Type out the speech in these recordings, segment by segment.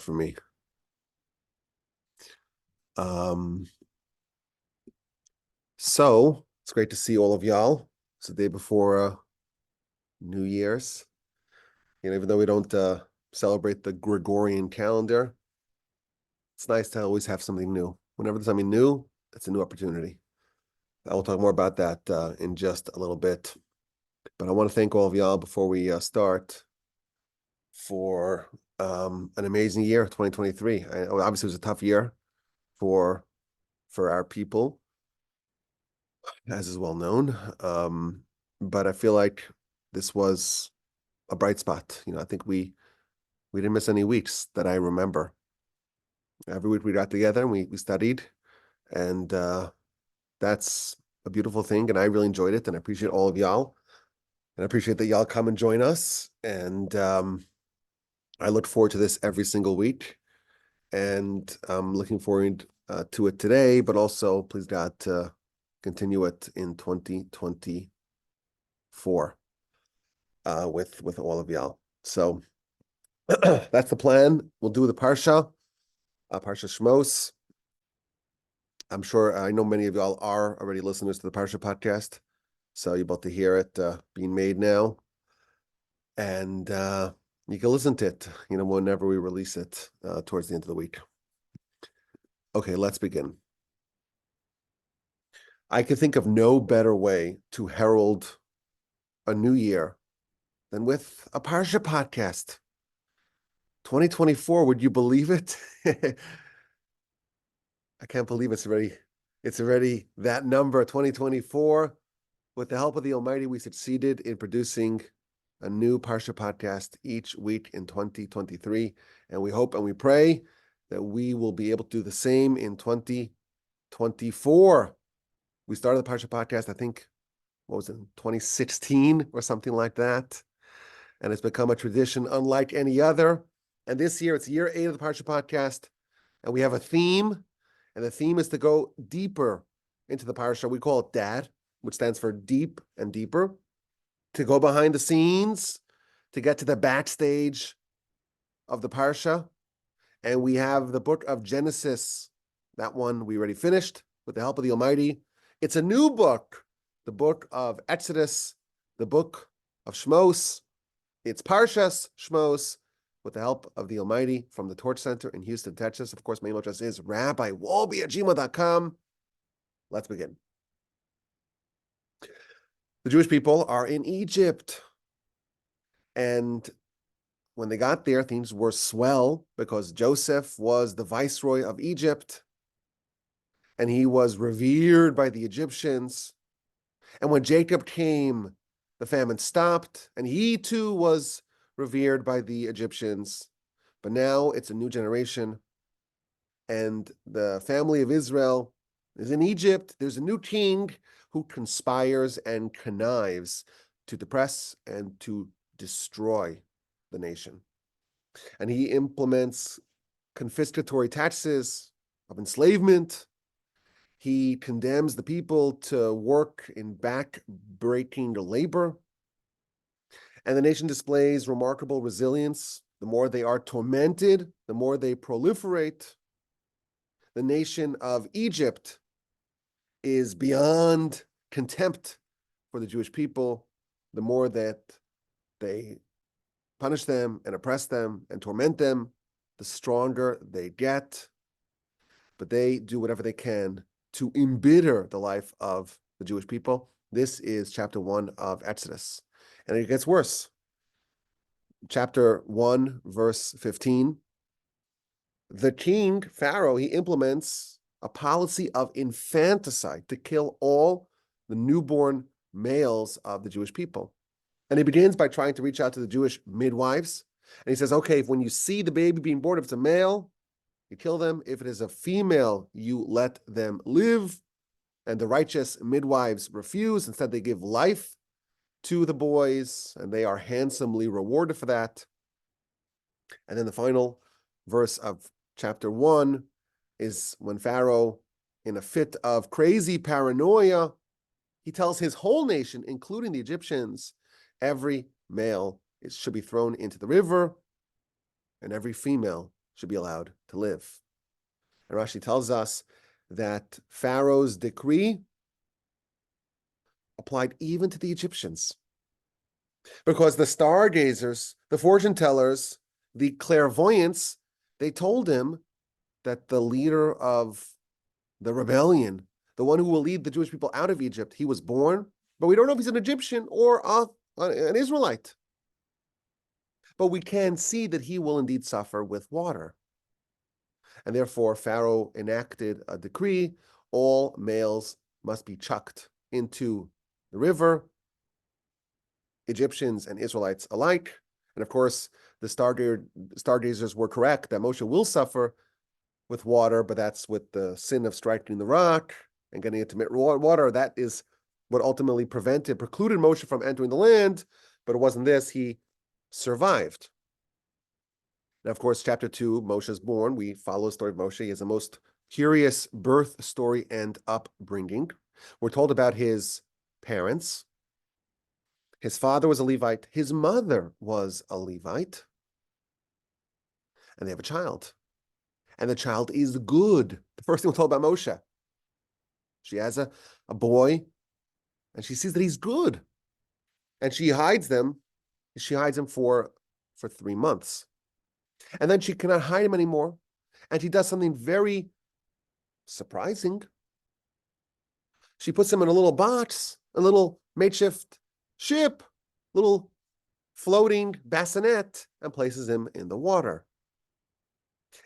for me. So it's great to see all of y'all. It's the day before New Year's. Even though we don't celebrate the Gregorian calendar, it's nice to always have something new. Whenever there's something new, it's a new opportunity. I will talk more about that in just a little bit. But I want to thank all of y'all before we start for an amazing year, 2023. Obviously, it was a tough year for our people, as is well known. But I feel like this was a bright spot. I think we didn't miss any weeks that I remember. Every week we got together and we studied, and that's a beautiful thing. And I really enjoyed it, and I appreciate all of y'all, and I appreciate that y'all come and join us. And I look forward to this every single week, and I'm looking forward to it today, but also, please God, to continue it in 2024 with all of y'all. So that's the plan. We'll do the Parsha Shmos. I'm sure, I know many of y'all are already listeners to the Parsha podcast, so you're about to hear it being made now. And you can listen to it, whenever we release it towards the end of the week. Okay, let's begin. I could think of no better way to herald a new year than with a Parsha podcast. 2024, would you believe it? I can't believe it's already that number, 2024. With the help of the Almighty, we succeeded in producing a new Parsha podcast each week in 2023. And we hope and we pray that we will be able to do the same in 2024. We started the Parsha podcast, I think, 2016 or something like that. And it's become a tradition unlike any other. And this year, it's year 8 of the Parsha podcast. And we have a theme. And the theme is to go deeper into the Parsha. We call it DAD, which stands for deep and deeper. To go behind the scenes, to get to the backstage of the Parsha. And we have the book of Genesis. That one we already finished with the help of the Almighty. It's a new book, the book of Exodus, the book of Shmos. It's Parshas Shmos with the help of the Almighty from the Torch Center in Houston, Texas. Of course, my email address is rabbiwolbe@gmail.com. Let's begin. The Jewish people are in Egypt. And when they got there, things were swell because Joseph was the viceroy of Egypt. And he was revered by the Egyptians. And when Jacob came, the famine stopped, and he too was revered by the Egyptians. But now it's a new generation, and the family of Israel is in Egypt. There's a new king who conspires and connives to depress and to destroy the nation. And he implements confiscatory taxes of enslavement. He condemns the people to work in back-breaking labor. And the nation displays remarkable resilience. The more they are tormented, the more they proliferate. The nation of Egypt is beyond contempt for the Jewish people. The more that they punish them and oppress them and torment them, the stronger they get. But they do whatever they can to embitter the life of the Jewish people. This is chapter 1 of Exodus. And it gets worse. Chapter 1, verse 15. The king, Pharaoh, he implements a policy of infanticide to kill all the newborn males of the Jewish people. And he begins by trying to reach out to the Jewish midwives. And he says, okay, when you see the baby being born, if it's a male, you kill them. If it is a female, you let them live. And the righteous midwives refuse. Instead, they give life to the boys, and they are handsomely rewarded for that. And then the final verse of chapter 1 is when Pharaoh, in a fit of crazy paranoia, he tells his whole nation, including the Egyptians, every male should be thrown into the river, and every female should be allowed to live. And Rashi tells us that Pharaoh's decree applied even to the Egyptians, because the stargazers, the fortune tellers, the clairvoyants, they told him that the leader of the rebellion, the one who will lead the Jewish people out of Egypt, he was born, but we don't know if he's an Egyptian or an Israelite. But we can see that he will indeed suffer with water. And therefore, Pharaoh enacted a decree: all males must be chucked into the river, Egyptians and Israelites alike. And of course, the stargazers were correct that Moshe will suffer with water, but that's with the sin of striking the rock and getting into water. That is what ultimately precluded Moshe from entering the land, but it wasn't this. He survived. Now, of course, chapter 2, Moshe is born. We follow the story of Moshe. He has a most curious birth story and upbringing. We're told about his parents. His father was a Levite. His mother was a Levite. And they have a child. And the child is good. The first thing we're told about Moshe. She has a boy, and she sees that he's good. And she hides them. She hides him for 3 months. And then she cannot hide him anymore. And she does something very surprising. She puts him in a little box, a little makeshift ship, little floating bassinet, and places him in the water.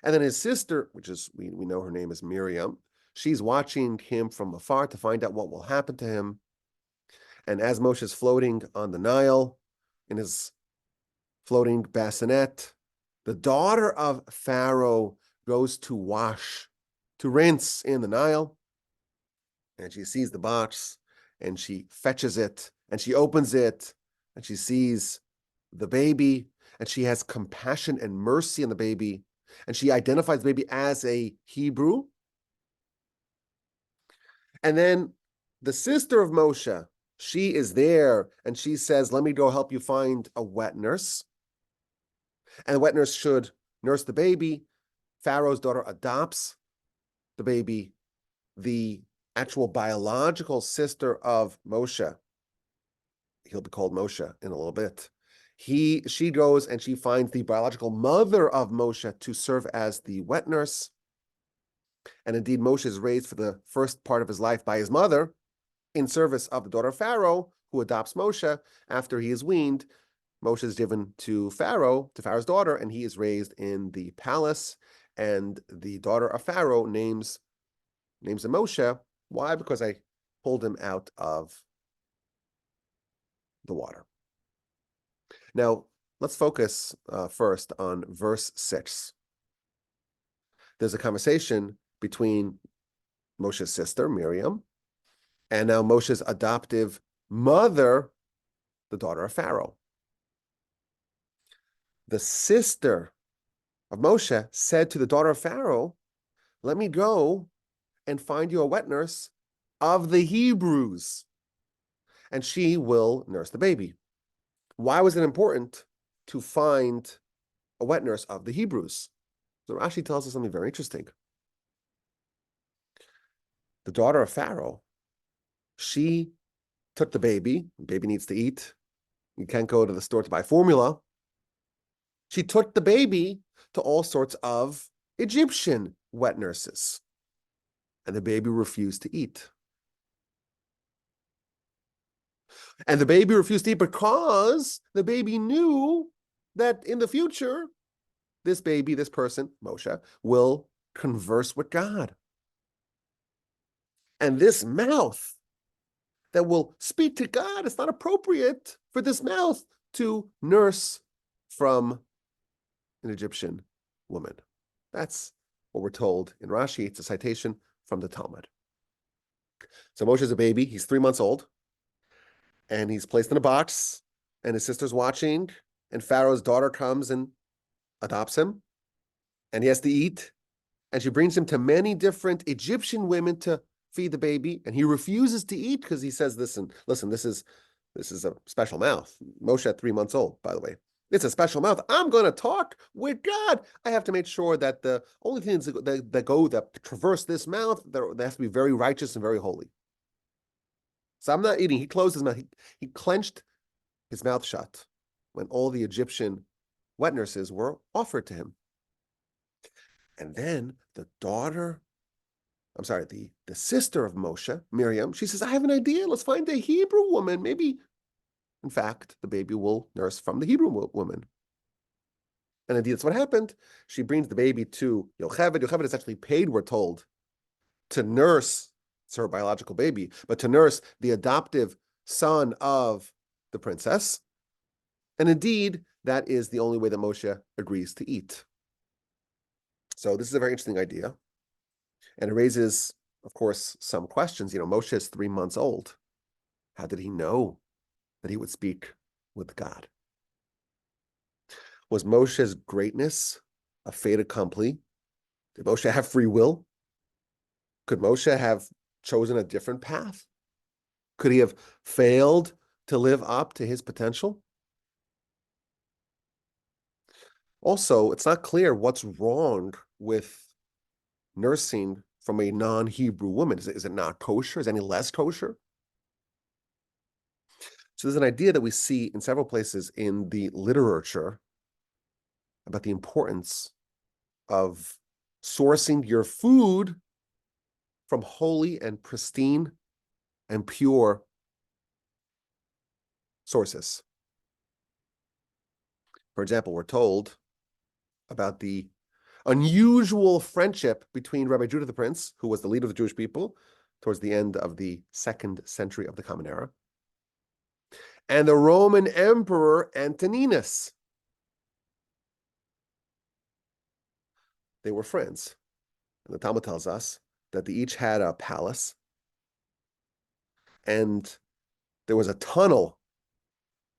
And then his sister, which is, we know her name is Miriam, she's watching him from afar to find out what will happen to him. And as Moshe is floating on the Nile in his floating bassinet, the daughter of Pharaoh goes to rinse in the Nile. And she sees the box, and she fetches it, and she opens it, and she sees the baby, and she has compassion and mercy on the baby, and she identifies the baby as a Hebrew. And then the sister of Moshe, she is there, and she says, let me go help you find a wet nurse. And the wet nurse should nurse the baby. Pharaoh's daughter adopts the baby. The actual biological sister of Moshe, he'll be called Moshe in a little bit, she goes and she finds the biological mother of Moshe to serve as the wet nurse. And indeed, Moshe is raised for the first part of his life by his mother in service of the daughter of Pharaoh, who adopts Moshe. After he is weaned, Moshe is given to Pharaoh's daughter, and he is raised in the palace. And the daughter of Pharaoh names him Moshe. Why? Because I pulled him out of the water. Now, let's focus first on verse 6. There's a conversation between Moshe's sister, Miriam, and now Moshe's adoptive mother, the daughter of Pharaoh. The sister of Moshe said to the daughter of Pharaoh, let me go and find you a wet nurse of the Hebrews, and she will nurse the baby. Why was it important to find a wet nurse of the Hebrews? So Rashi tells us something very interesting. The daughter of Pharaoh, she took the baby needs to eat. You can't go to the store to buy formula. She took the baby to all sorts of Egyptian wet nurses, and the baby refused to eat. And the baby refused to eat because the baby knew that in the future, this person, Moshe, will converse with God. And this mouth that will speak to God, it's not appropriate for this mouth to nurse from an Egyptian woman. That's what we're told in Rashi. It's a citation from the Talmud. So Moshe's a baby. He's 3 months old. And he's placed in a box. And his sister's watching. And Pharaoh's daughter comes and adopts him. And he has to eat. And she brings him to many different Egyptian women to feed the baby. And he refuses to eat because he says, listen, this is a special mouth. Moshe at 3 months old, by the way. It's a special mouth. I'm going to talk with God. I have to make sure that the only things that traverse this mouth, they have to be very righteous and very holy. So I'm not eating. He closed his mouth. He clenched his mouth shut when all the Egyptian wet nurses were offered to him. And then the sister of Moshe, Miriam, she says, I have an idea. Let's find a Hebrew woman. Maybe, in fact, the baby will nurse from the Hebrew woman. And indeed, that's what happened. She brings the baby to Yocheved. Yocheved is actually paid, we're told, to nurse, it's her biological baby, but to nurse the adoptive son of the princess. And indeed, that is the only way that Moshe agrees to eat. So this is a very interesting idea. And it raises, of course, some questions. Moshe is 3 months old. How did he know that he would speak with God? Was Moshe's greatness a fait accompli? Did Moshe have free will? Could Moshe have chosen a different path? Could he have failed to live up to his potential? Also, it's not clear what's wrong with nursing from a non-Hebrew woman. Is it not kosher? Is it any less kosher? So there's an idea that we see in several places in the literature about the importance of sourcing your food from holy and pristine and pure sources. For example, we're told about the unusual friendship between Rabbi Judah the Prince, who was the leader of the Jewish people towards the end of the 2nd century of the Common Era, and the Roman Emperor Antoninus. They were friends. And the Talmud tells us that they each had a palace, and there was a tunnel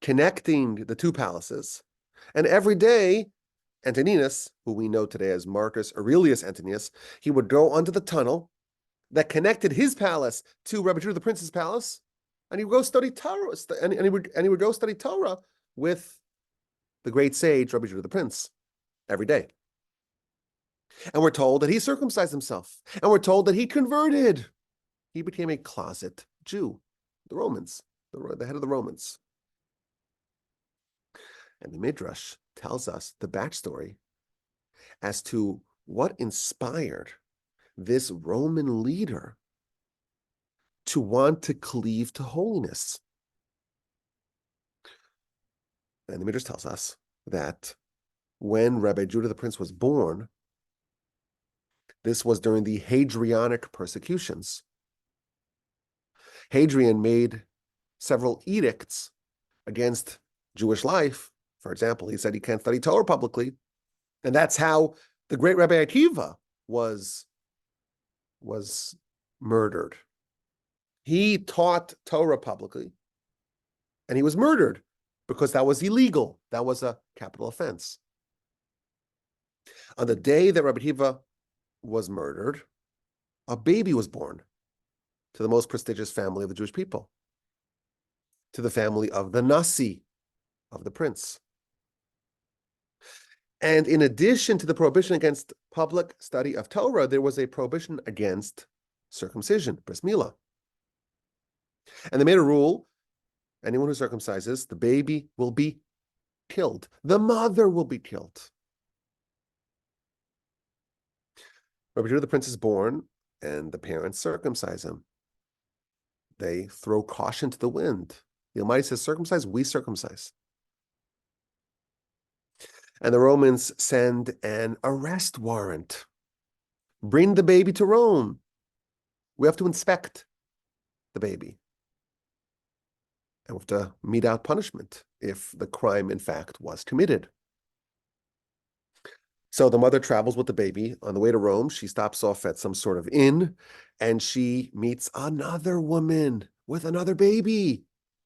connecting the two palaces. And every day, Antoninus, who we know today as Marcus Aurelius Antoninus, he would go under the tunnel that connected his palace to Rabbi Judah the Prince's palace, and he would go study Torah, and he would go study Torah with the great sage Rabbi Judah the Prince every day. And we're told that he circumcised himself, and we're told that he converted. He became a closet Jew, the Romans, the head of the Romans. And the Midrash tells us the backstory as to what inspired this Roman leader to want to cleave to holiness. And the Midrash tells us that when Rabbi Judah the Prince was born, this was during the Hadrianic persecutions. Hadrian made several edicts against Jewish life. For example, he said he can't study Torah publicly. And that's how the great Rabbi Akiva was murdered. He taught Torah publicly, and he was murdered because that was illegal. That was a capital offense. On the day that Rabbi Akiva was murdered, a baby was born to the most prestigious family of the Jewish people, to the family of the Nasi, of the prince. And in addition to the prohibition against public study of Torah, there was a prohibition against circumcision, bris milah. And they made a rule, anyone who circumcises, the baby will be killed. The mother will be killed. Rabbi Judah the Prince is born, and the parents circumcise him. They throw caution to the wind. The Almighty says, circumcise, we circumcise. And the Romans send an arrest warrant. Bring the baby to Rome. We have to inspect the baby. And we have to mete out punishment if the crime, in fact, was committed. So the mother travels with the baby. On the way to Rome, she stops off at some sort of inn, and she meets another woman with another baby,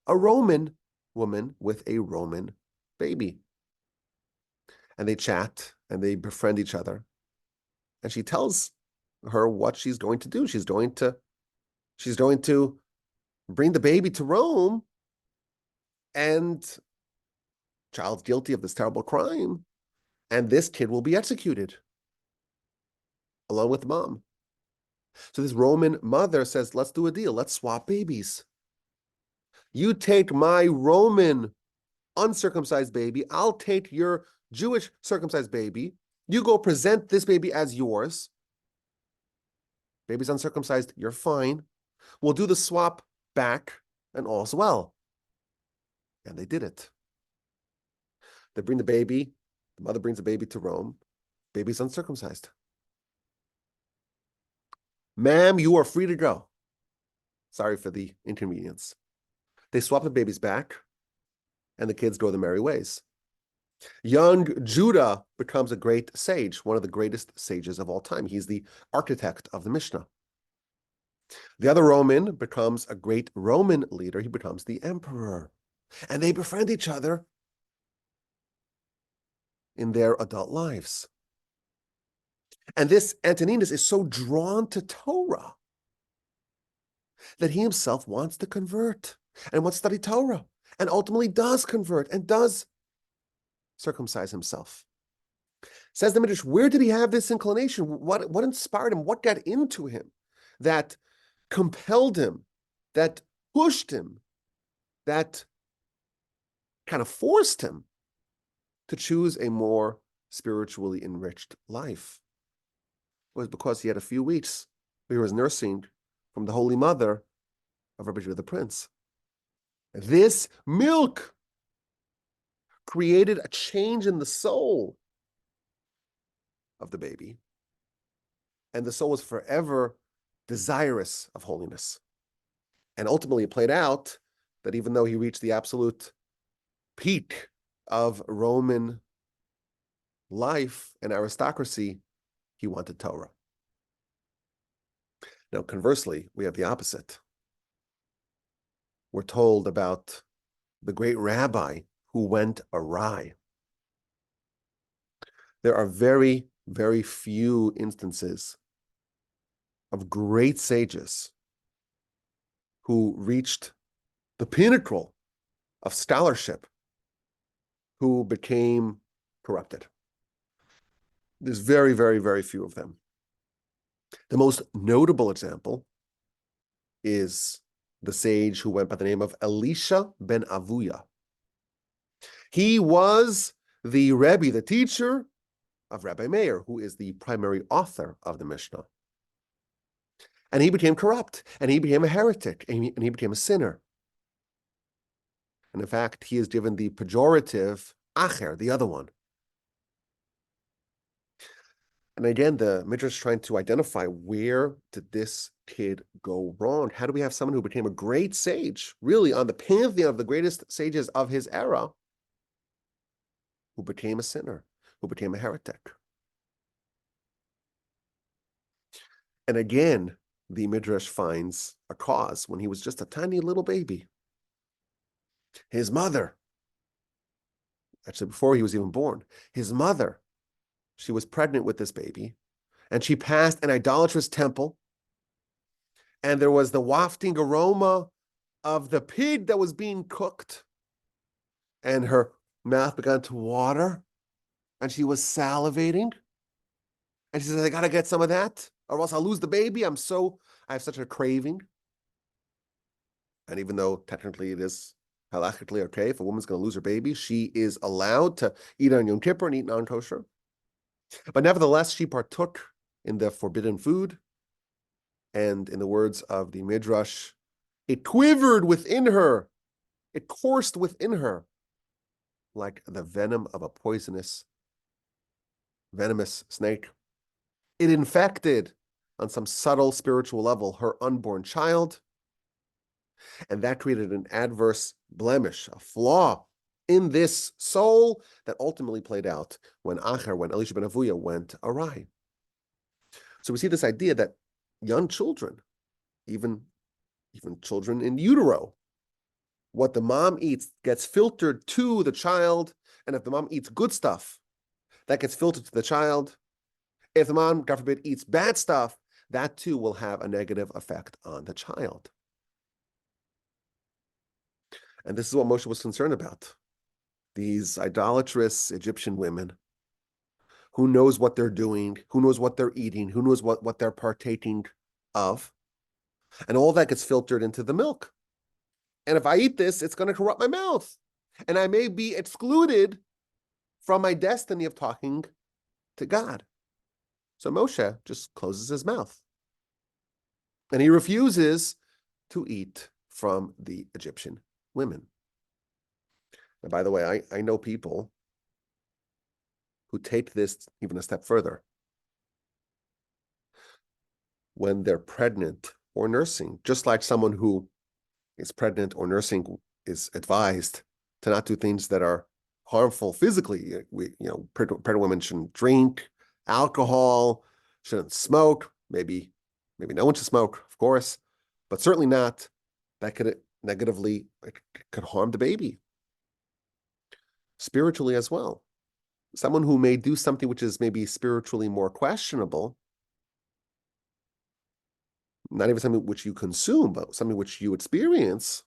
a Roman woman with a Roman baby. And they chat and they befriend each other. And she tells her what she's going to do. She's going to bring the baby to Rome and child's guilty of this terrible crime, and this kid will be executed along with mom. So this Roman mother says, let's do a deal. Let's swap babies. You take my Roman uncircumcised baby. I'll take your Jewish circumcised baby. You go present this baby as yours. Baby's uncircumcised. You're fine. We'll do the swap back and all's well. And they did it. They bring the baby. The mother brings the baby to Rome. Baby's uncircumcised. Ma'am, you are free to go. Sorry for the inconvenience. They swap the babies back, and the kids go their merry ways. Young Judah becomes a great sage, one of the greatest sages of all time. He's the architect of the Mishnah. The other Roman becomes a great Roman leader. He becomes the emperor. And they befriend each other in their adult lives. And this Antoninus is so drawn to Torah that he himself wants to convert and wants to study Torah, and ultimately does convert and does circumcise himself. Says the Midrash, where did he have this inclination? What inspired him? What got into him that compelled him, that pushed him, that kind of forced him to choose a more spiritually enriched life? It was because he had a few weeks where he was nursing from the Holy Mother of Rabbi Judah the Prince. This milk created a change in the soul of the baby, and the soul was forever desirous of holiness. And ultimately it played out that even though he reached the absolute peak of Roman life and aristocracy, he wanted Torah. Now, conversely, we have the opposite. We're told about the great rabbi who went awry. There are very, very few instances of great sages who reached the pinnacle of scholarship who became corrupted. There's very, very, very few of them. The most notable example is the sage who went by the name of Elisha ben Avuya. He was the Rebbe, the teacher of Rabbi Meir, who is the primary author of the Mishnah. And he became corrupt, and he became a heretic, and he became a sinner. And in fact, he is given the pejorative acher, the other one. And again, the Midrash is trying to identify, where did this kid go wrong? How do we have someone who became a great sage, really on the pantheon of the greatest sages of his era, who became a sinner, who became a heretic? And again, the Midrash finds a cause when he was just a tiny little baby. His mother, actually before he was even born, his mother, she was pregnant with this baby, and she passed an idolatrous temple, and there was the wafting aroma of the pig that was being cooked, and her mouth began to water, and she was salivating, and she said, I gotta get some of that, or else I'll lose the baby. I have such a craving. And even though technically it is halachically okay, if a woman's going to lose her baby, she is allowed to eat on Yom Kippur and eat non-kosher. But nevertheless, she partook in the forbidden food. And in the words of the Midrash, it quivered within her. It coursed within her like the venom of a venomous snake. It infected, on some subtle spiritual level, her unborn child. And that created an adverse blemish, a flaw in this soul that ultimately played out when Elisha ben Avuya went awry. So we see this idea that young children, even children in utero, what the mom eats gets filtered to the child. And if the mom eats good stuff, that gets filtered to the child. If the mom, God forbid, eats bad stuff, that too will have a negative effect on the child. And this is what Moshe was concerned about. these idolatrous Egyptian women. Who knows what they're doing? Who knows what they're eating? Who knows what they're partaking of? And all that gets filtered into the milk. And if I eat this, it's going to corrupt my mouth. And I may be excluded from my destiny of talking to God. So Moshe just closes his mouth. And he refuses to eat from the Egyptian women. And by the way, I know people who take this even a step further. When they're pregnant or nursing, just like someone who is pregnant or nursing is advised to not do things that are harmful physically. Pregnant women shouldn't drink alcohol, shouldn't smoke. Maybe no one should smoke, of course, but certainly not. That could negatively, it could harm the baby. Spiritually as well. Someone who may do something which is maybe spiritually more questionable, not even something which you consume, but something which you experience,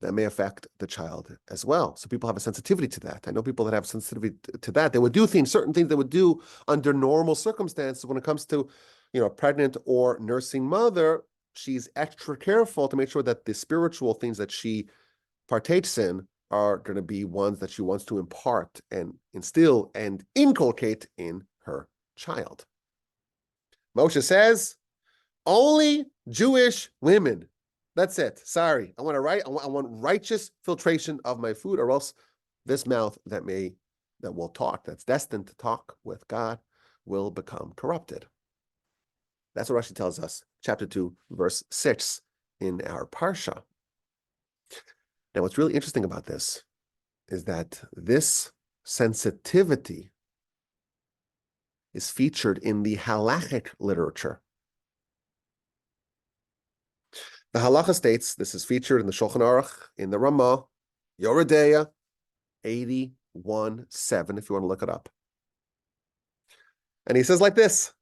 that may affect the child as well. So people have a sensitivity to that. I know people that have sensitivity to that. They would do certain things they would do under normal circumstances. When it comes to, a pregnant or nursing mother, she's extra careful to make sure that the spiritual things that she partakes in are going to be ones that she wants to impart and instill and inculcate in her child. Moshe says, only Jewish women. That's it. Sorry. I want righteous filtration of my food, or else this mouth that will talk, that's destined to talk with God, will become corrupted. That's what Rashi tells us, chapter 2, verse 6 in our Parsha. Now, what's really interesting about this is that this sensitivity is featured in the halachic literature. The halacha states, this is featured in the Shulchan Aruch, in the Ramah, Yoreh De'ah 81:7, if you want to look it up. And he says like this,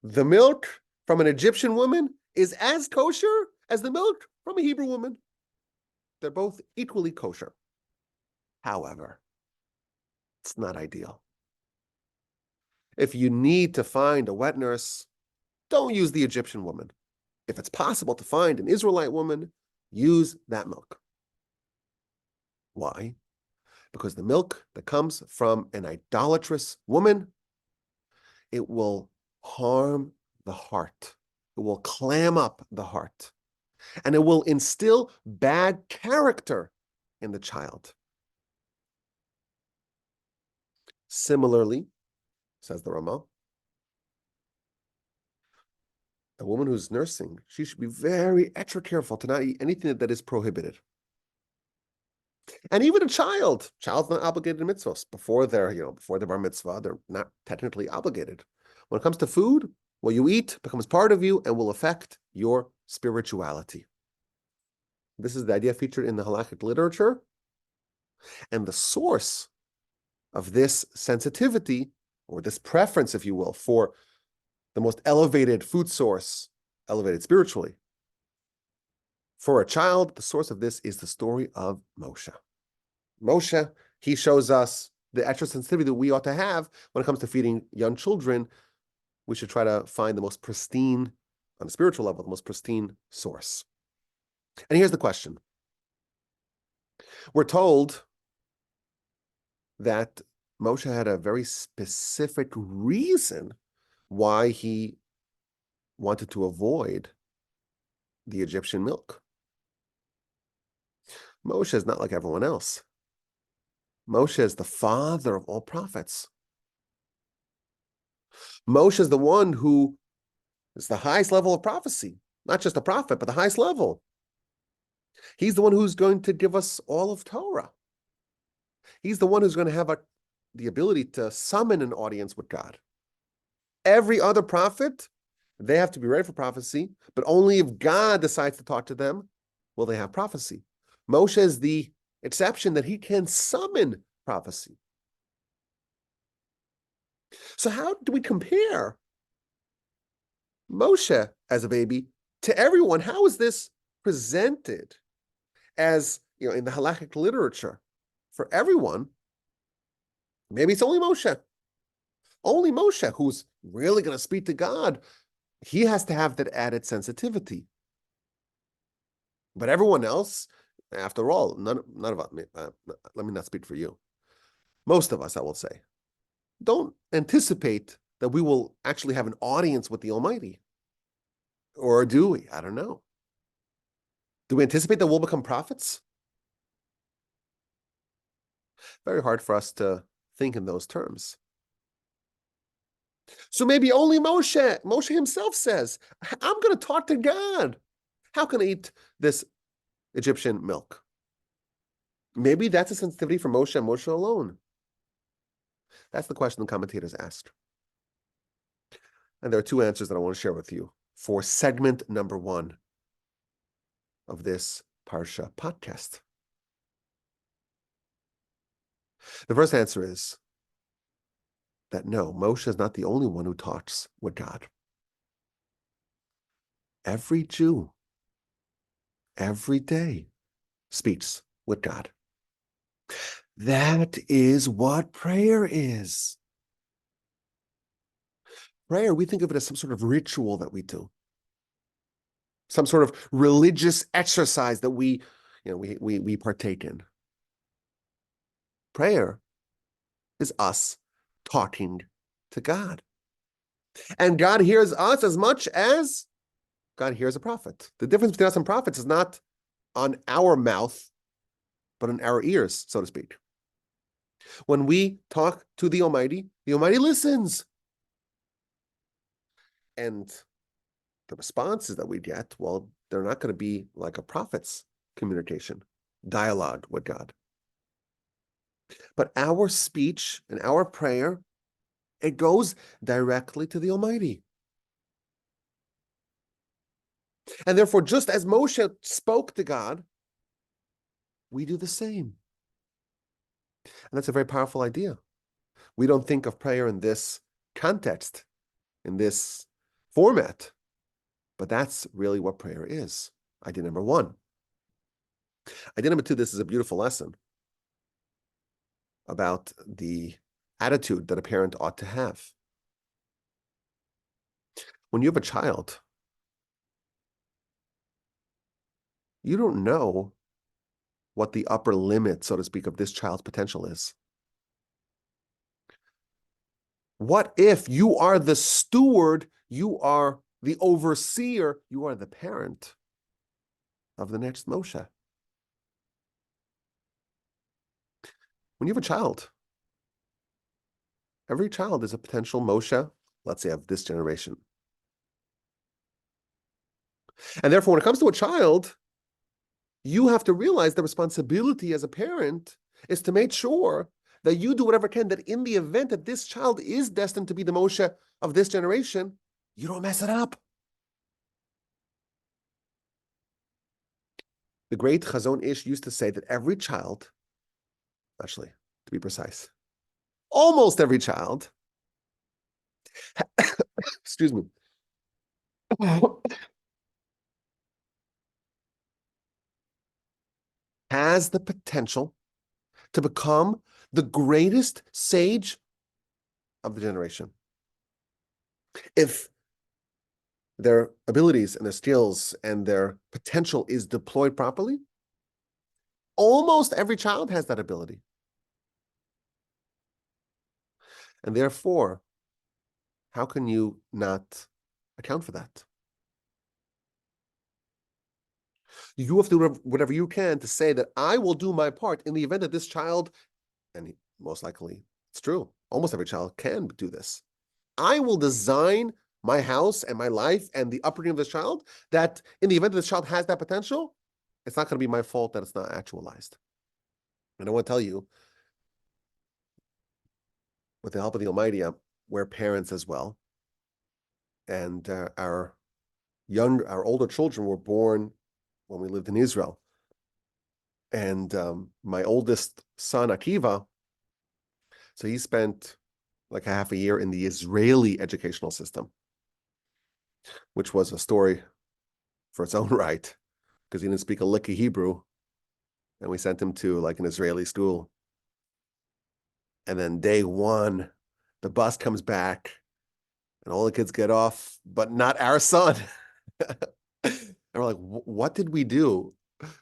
the milk from an Egyptian woman is as kosher as the milk from a Hebrew woman. They're both equally kosher. However, it's not ideal. If you need to find a wet nurse, don't use the Egyptian woman. If it's possible to find an Israelite woman, use that milk. Why? Because the milk that comes from an idolatrous woman, it will harm the heart. It will clam up the heart. And it will instill bad character in the child. Similarly, says the Ramah, a woman who's nursing, she should be very extra careful to not eat anything that is prohibited. And even a child's not obligated to mitzvahs. Before they're bar mitzvah, they're not technically obligated. When it comes to food, what you eat becomes part of you and will affect your spirituality. This is the idea featured in the halakhic literature. And the source of this sensitivity, or this preference, if you will, for the most elevated food source, elevated spiritually, for a child, the source of this is the story of Moshe. Moshe, he shows us the extra sensitivity that we ought to have when it comes to feeding young children. We should try to find the most pristine, on a spiritual level, the most pristine source. And here's the question. We're told that Moshe had a very specific reason why he wanted to avoid the Egyptian milk. Moshe is not like everyone else. Moshe is the father of all prophets. Moshe is the one who is the highest level of prophecy, not just a prophet, but the highest level. He's the one who's going to give us all of Torah. He's the one who's going to have the ability to summon an audience with God. Every other prophet, they have to be ready for prophecy, but only if God decides to talk to them will they have prophecy. Moshe is the exception that he can summon prophecy. So how do we compare Moshe as a baby to everyone? How is this presented as in the halakhic literature, for everyone, maybe it's only Moshe. Only Moshe, who's really going to speak to God, he has to have that added sensitivity. But everyone else, after all, none of us, let me not speak for you. Most of us, I will say, don't anticipate that we will actually have an audience with the Almighty. Or do we? I don't know. Do we anticipate that we'll become prophets? Very hard for us to think in those terms. So maybe only Moshe. Moshe himself says, I'm going to talk to God. How can I eat this Egyptian milk? Maybe that's a sensitivity for Moshe and Moshe alone. That's the question the commentators asked. And there are two answers that I want to share with you for segment number 1 of this Parsha podcast. The first answer is that no, Moshe is not the only one who talks with God. Every Jew, every day, speaks with God. That is what prayer is. Prayer, we think of it as some sort of ritual that we do, some sort of religious exercise that we partake in. Prayer is us talking to God. And God hears us as much as God hears a prophet. The difference between us and prophets is not on our mouth, but on our ears, so to speak. When we talk to the Almighty listens. And the responses that we get, well, they're not going to be like a prophet's communication, dialogue with God. But our speech and our prayer, it goes directly to the Almighty. And therefore, just as Moshe spoke to God, we do the same. And that's a very powerful idea. We don't think of prayer in this context, in this format, but that's really what prayer is. Idea number 1. Idea number 2, this is a beautiful lesson about the attitude that a parent ought to have. When you have a child, you don't know what the upper limit, so to speak, of this child's potential is. What if you are the steward, you are the overseer, you are the parent of the next Moshe? When you have a child, every child is a potential Moshe, let's say, of this generation. And therefore, when it comes to a child, you have to realize the responsibility as a parent is to make sure that you do whatever can, that in the event that this child is destined to be the Moshe of this generation, you don't mess it up. The great Chazon Ish used to say that every child, actually, to be precise, almost every child, excuse me, has the potential to become the greatest sage of the generation. If their abilities and their skills and their potential is deployed properly, almost every child has that ability. And therefore, how can you not account for that? You have to do whatever you can to say that I will do my part in the event that this child, and most likely it's true, almost every child can do this. I will design my house and my life and the upbringing of this child that in the event that this child has that potential, it's not going to be my fault that it's not actualized. And I want to tell you, with the help of the Almighty, we're parents as well. And our older children were born when we lived in Israel. And my oldest son, Akiva, so he spent like a half a year in the Israeli educational system, which was a story for its own right, because he didn't speak a lick of Hebrew. and we sent him to like an Israeli school. And then day one, the bus comes back and all the kids get off, but not our son. And we're like, what did we do?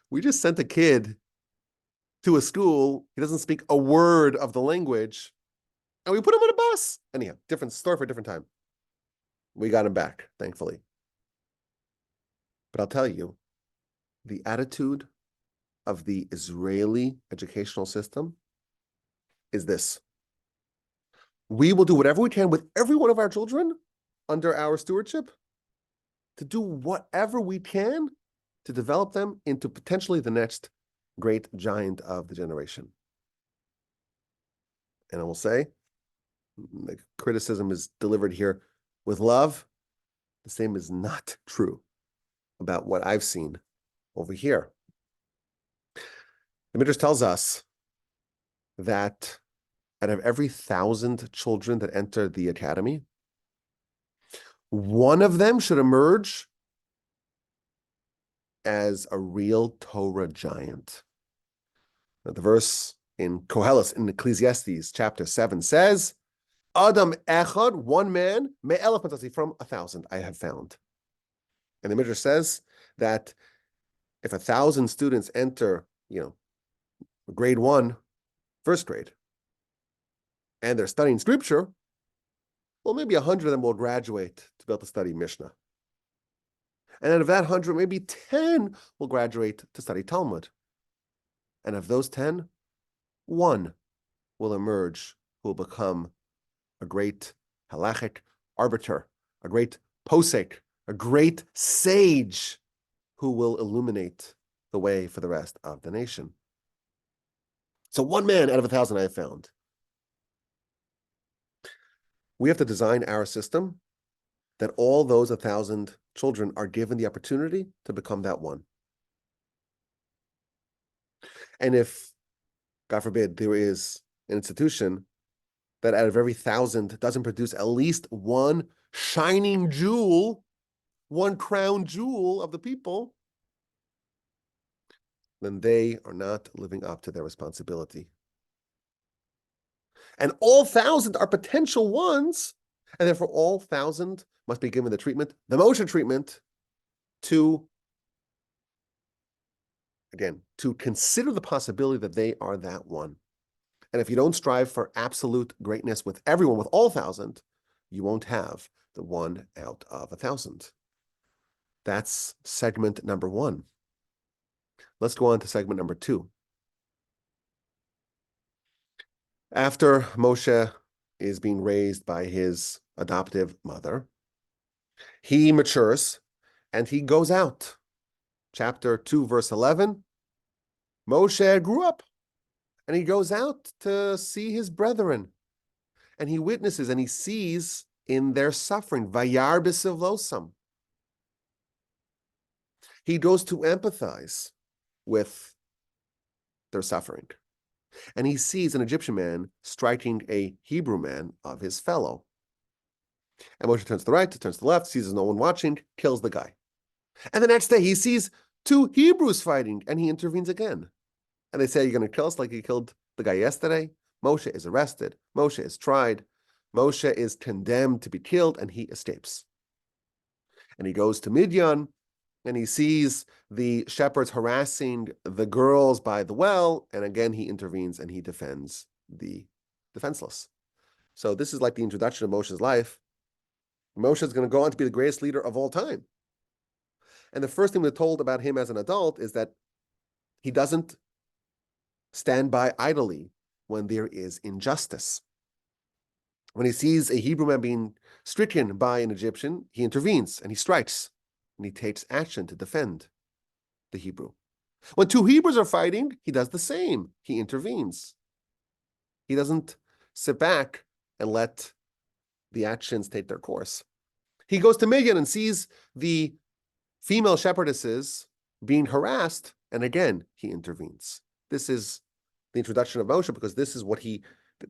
We just sent a kid to a school. He doesn't speak a word of the language. And we put him on a bus. Anyhow, different story for a different time. We got him back, thankfully. But I'll tell you, the attitude of the Israeli educational system is this. We will do whatever we can with every one of our children under our stewardship to do whatever we can to develop them into potentially the next great giant of the generation. And I will say, the criticism is delivered here with love. The same is not true about what I've seen over here. The Midrash tells us that out of every 1,000 children that enter the academy, one of them should emerge as a real Torah giant. Now, the verse in Koheles, in Ecclesiastes, chapter 7, says, Adam echad, one man, me'elef matasi, from 1,000 I have found. And the Midrash says that if 1,000 students enter, grade 1, first grade, and they're studying scripture, well, maybe 100 of them will graduate to be able to study Mishnah. And out of that 100, maybe 10 will graduate to study Talmud. And of those 10, one will emerge who will become a great halachic arbiter, a great posek, a great sage who will illuminate the way for the rest of the nation. So one man out of 1,000 I have found. We have to design our system that all those 1,000 children are given the opportunity to become that one. And if, God forbid, there is an institution that out of every 1,000 doesn't produce at least one shining jewel, one crown jewel of the people, then they are not living up to their responsibility. And all 1,000 are potential ones, and therefore all 1,000 must be given the treatment, the Moshe treatment, to consider the possibility that they are that one. And if you don't strive for absolute greatness with everyone, with all 1,000, you won't have the one out of 1,000. That's segment number 1. Let's go on to segment number 2. After Moshe is being raised by his adoptive mother, he matures and he goes out. Chapter 2, verse 11, Moshe grew up and he goes out to see his brethren. And he witnesses and he sees in their suffering, vayar b'sivlosam. He goes to empathize with their suffering. And he sees an Egyptian man striking a Hebrew man of his fellow. And Moshe turns to the right, turns to the left, sees there's no one watching, kills the guy. And the next day he sees 2 Hebrews fighting, and he intervenes again. And they say, you're going to kill us like you killed the guy yesterday? Moshe is arrested. Moshe is tried. Moshe is condemned to be killed, and he escapes. And he goes to Midian, and he sees the shepherds harassing the girls by the well, and again he intervenes and he defends the defenseless. So this is like the introduction of Moshe's life. Moshe is going to go on to be the greatest leader of all time. And the first thing we're told about him as an adult is that he doesn't stand by idly when there is injustice. When he sees a Hebrew man being stricken by an Egyptian, he intervenes and he strikes and he takes action to defend the Hebrew. When 2 Hebrews are fighting, he does the same. He intervenes. He doesn't sit back and let the actions take their course. He goes to Midian and sees the female shepherdesses being harassed, and again, he intervenes. This is the introduction of Moshe, because this is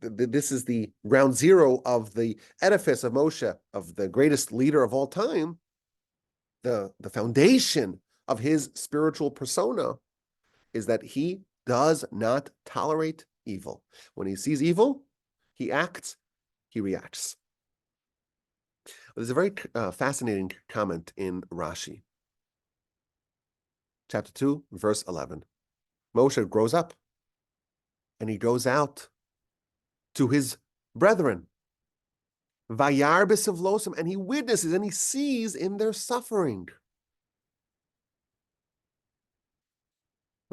this is the ground zero of the edifice of Moshe, of the greatest leader of all time. The foundation of his spiritual persona is that he does not tolerate evil. When he sees evil, he acts, he reacts. There's a very fascinating comment in Rashi. Chapter 2, verse 11. Moshe grows up and he goes out to his brethren. Vayar b'sivlosim, and he witnesses and he sees in their suffering.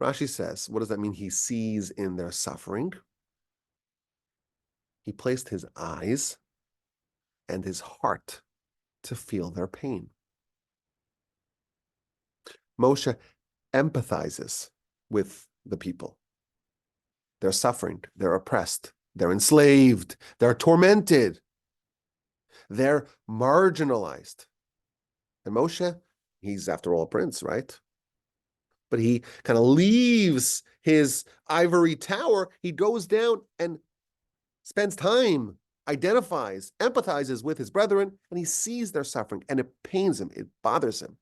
Rashi says, what does that mean? He sees in their suffering. He placed his eyes and his heart to feel their pain. Moshe empathizes with the people. They're suffering, they're oppressed, they're enslaved, they're tormented, they're marginalized. And Moshe, he's after all a prince, right? But he kind of leaves his ivory tower. He goes down and spends time, identifies, empathizes with his brethren, and he sees their suffering, and it pains him, it bothers him.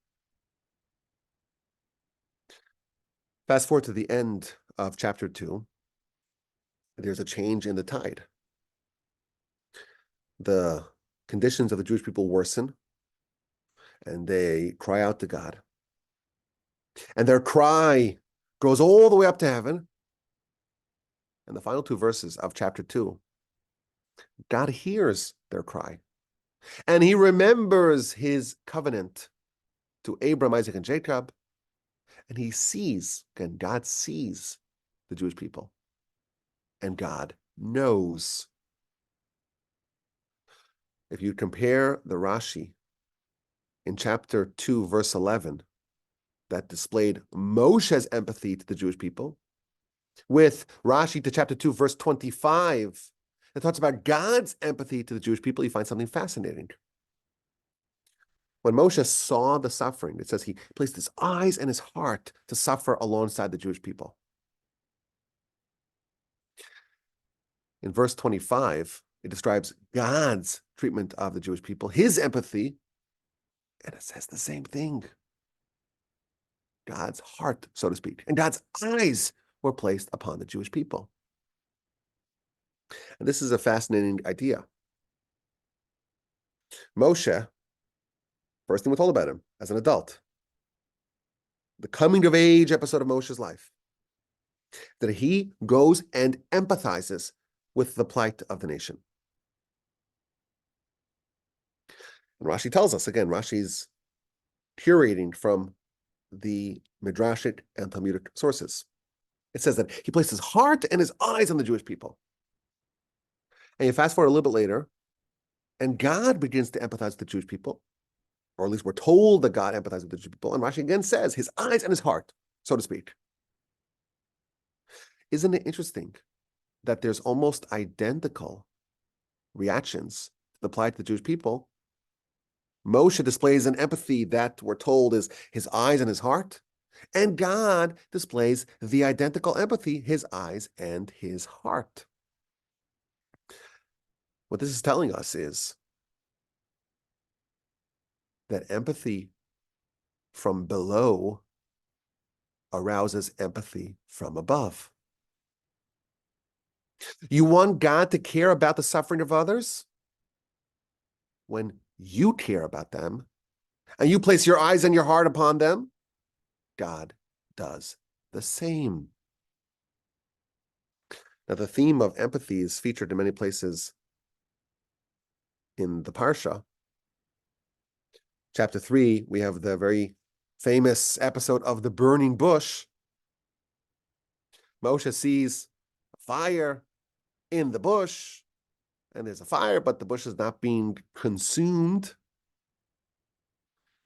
Fast forward to the end of chapter 2, there's a change in the tide. The conditions of the Jewish people worsen, and they cry out to God. And their cry goes all the way up to heaven. And the final 2 verses of chapter 2, God hears their cry. And he remembers his covenant to Abraham, Isaac, and Jacob. And he sees, again, God sees the Jewish people. And God knows. If you compare the Rashi in chapter 2, verse 11, that displayed Moshe's empathy to the Jewish people, with Rashi to chapter 2, verse 25, that talks about God's empathy to the Jewish people, you find something fascinating. When Moshe saw the suffering, it says he placed his eyes and his heart to suffer alongside the Jewish people. In verse 25, it describes God's treatment of the Jewish people, his empathy, and it says the same thing. God's heart, so to speak, and God's eyes were placed upon the Jewish people. And this is a fascinating idea. Moshe, first thing we're told about him as an adult, the coming of age episode of Moshe's life, that he goes and empathizes with the plight of the nation. And Rashi tells us, again, Rashi's curating from the Midrashic and Talmudic sources. It says that he placed his heart and his eyes on the Jewish people. And you fast forward a little bit later, and God begins to empathize with the Jewish people, or at least we're told that God empathizes with the Jewish people. And Rashi again says his eyes and his heart, so to speak. Isn't it interesting that there's almost identical reactions applied to the Jewish people? Moshe displays an empathy that we're told is his eyes and his heart, and God displays the identical empathy, his eyes and his heart. What this is telling us is that empathy from below arouses empathy from above. You want God to care about the suffering of others? When you care about them and you place your eyes and your heart upon them, God does the same. Now, the theme of empathy is featured in many places in the Parsha. Chapter 3, we have the very famous episode of the burning bush. Moshe sees a fire in the bush, and there's a fire, but the bush is not being consumed.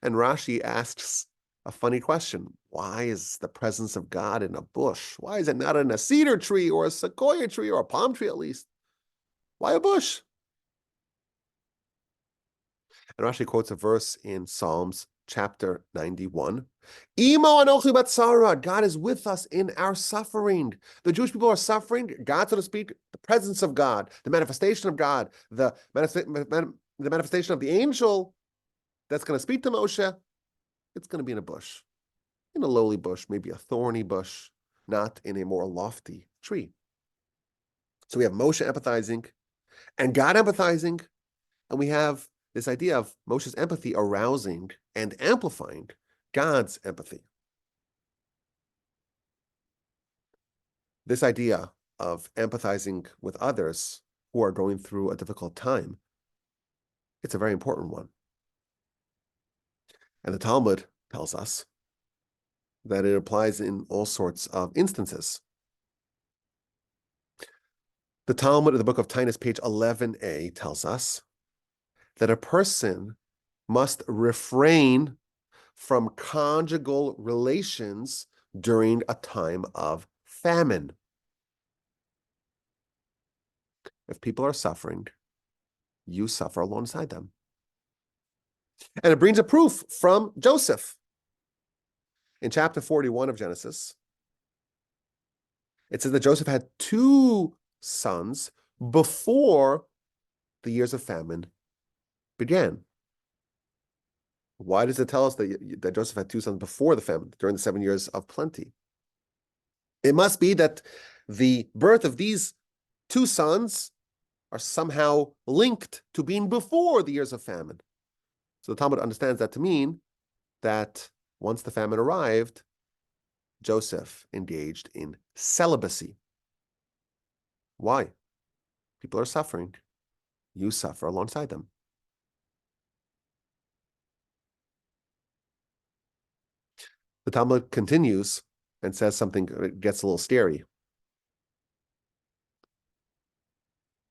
And Rashi asks a funny question. Why is the presence of God in a bush? Why is it not in a cedar tree or a sequoia tree or a palm tree at least? Why a bush? And Rashi quotes a verse in Psalms chapter 91. Imo anochi batzara, God is with us in our suffering. The Jewish people are suffering, God, so to speak, the presence of God, the manifestation of God, the manifestation of the angel that's going to speak to Moshe, it's going to be in a bush, in a lowly bush, maybe a thorny bush, not in a more lofty tree. So we have Moshe empathizing and God empathizing, and we have this idea of Moshe's empathy arousing and amplifying God's empathy. This idea of empathizing with others who are going through a difficult time, it's a very important one. And the Talmud tells us that it applies in all sorts of instances. The Talmud in the book of Tainus, page 11a, tells us that a person must refrain from conjugal relations during a time of famine. If people are suffering, you suffer alongside them. And it brings a proof from Joseph. In chapter 41 of Genesis, it says that Joseph had 2 sons before the years of famine began. Why does it tell us that Joseph had 2 sons before the famine, during the 7 years of plenty? It must be that the birth of these 2 sons are somehow linked to being before the years of famine. So the Talmud understands that to mean that once the famine arrived, Joseph engaged in celibacy. Why? People are suffering. You suffer alongside them. The Talmud continues and says something that gets a little scary.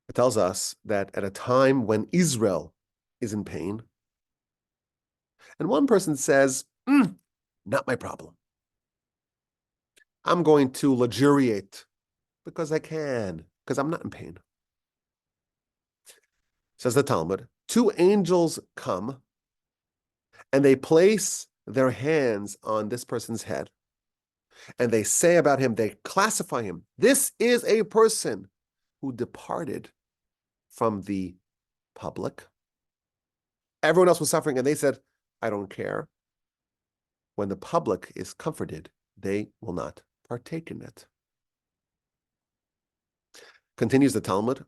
It tells us that at a time when Israel is in pain, and one person says, not my problem. I'm going to luxuriate because I can, because I'm not in pain. Says the Talmud, 2 angels come and they place their hands on this person's head. And they say about him, they classify him. This is a person who departed from the public. Everyone else was suffering, and they said, I don't care. When the public is comforted, they will not partake in it. Continues the Talmud,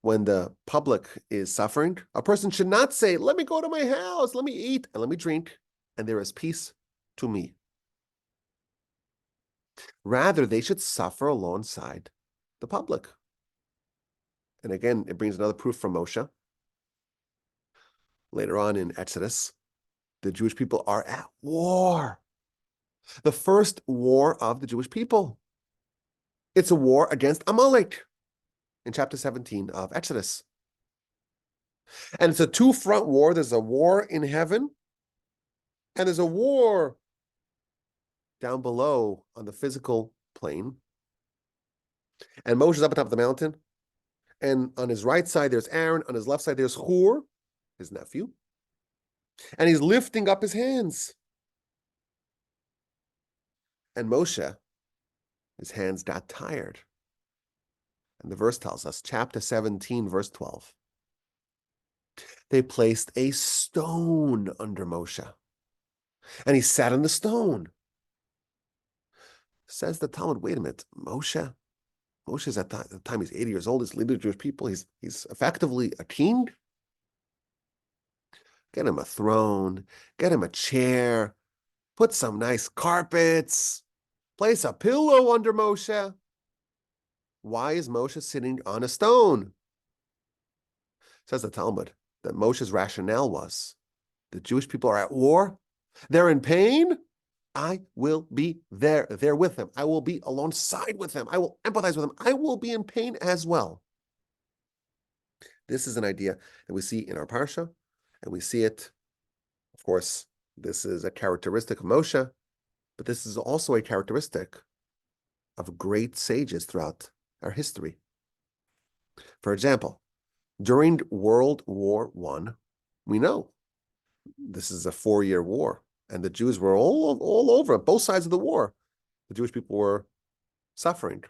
when the public is suffering, a person should not say, let me go to my house, let me eat, and let me drink, and there is peace to me. Rather, they should suffer alongside the public. And again, it brings another proof from Moshe. Later on in Exodus, the Jewish people are at war. The first war of the Jewish people. It's a war against Amalek in chapter 17 of Exodus. And it's a 2-front war. There's a war in heaven, and there's a war down below on the physical plane. And Moshe's up on top of the mountain, and on his right side, there's Aaron. On his left side, there's Hur, his nephew. And he's lifting up his hands. And Moshe, his hands got tired. And the verse tells us, chapter 17, verse 12. They placed a stone under Moshe. And he sat on the stone. Says the Talmud, wait a minute, Moshe's at the time he's 80 years old, he's leader of Jewish people, he's effectively a king. Get him a throne, get him a chair, put some nice carpets, place a pillow under Moshe. Why is Moshe sitting on a stone? Says the Talmud that Moshe's rationale was, the Jewish people are at war, they're in pain, I will be there with them. I will be alongside with them. I will empathize with them. I will be in pain as well. This is an idea that we see in our parsha, and we see it, of course, this is a characteristic of Moshe, but this is also a characteristic of great sages throughout our history. For example, during World War I, we know this is a 4-year war, and the Jews were all over, both sides of the war. The Jewish people were suffering.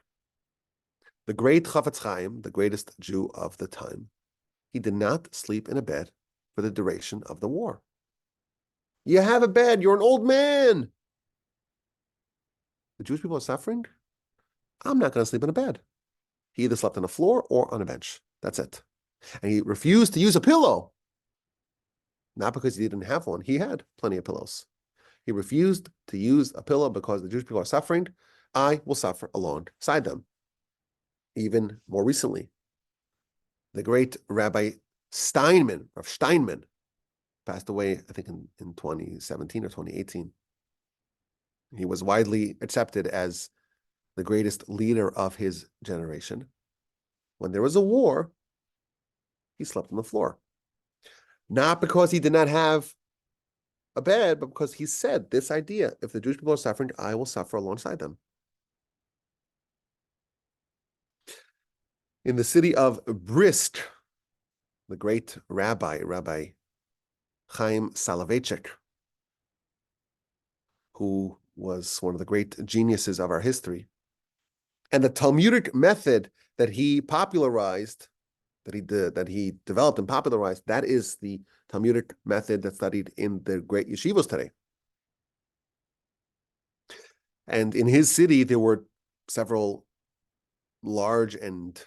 The great Chafetz Chaim, the greatest Jew of the time, he did not sleep in a bed for the duration of the war. You have a bed, you're an old man. the Jewish people are suffering, I'm not going to sleep in a bed. He either slept on the floor or on a bench. That's it. And he refused to use a pillow. Not because he didn't have one. He had plenty of pillows. He refused to use a pillow because the Jewish people are suffering. I will suffer alongside them. Even more recently, the great Rabbi Steinman, Rav Steinman, passed away, I think, in 2017 or 2018. He was widely accepted as the greatest leader of his generation. When there was a war, he slept on the floor. Not because he did not have a bed, but because he said this idea, if the Jewish people are suffering, I will suffer alongside them. In the city of Brisk, the great Rabbi Chaim Soloveitchik, who was one of the great geniuses of our history, and the Talmudic method that he popularized, that he developed and popularized, that is the Talmudic method that's studied in the great yeshivos today. And in his city, there were several large and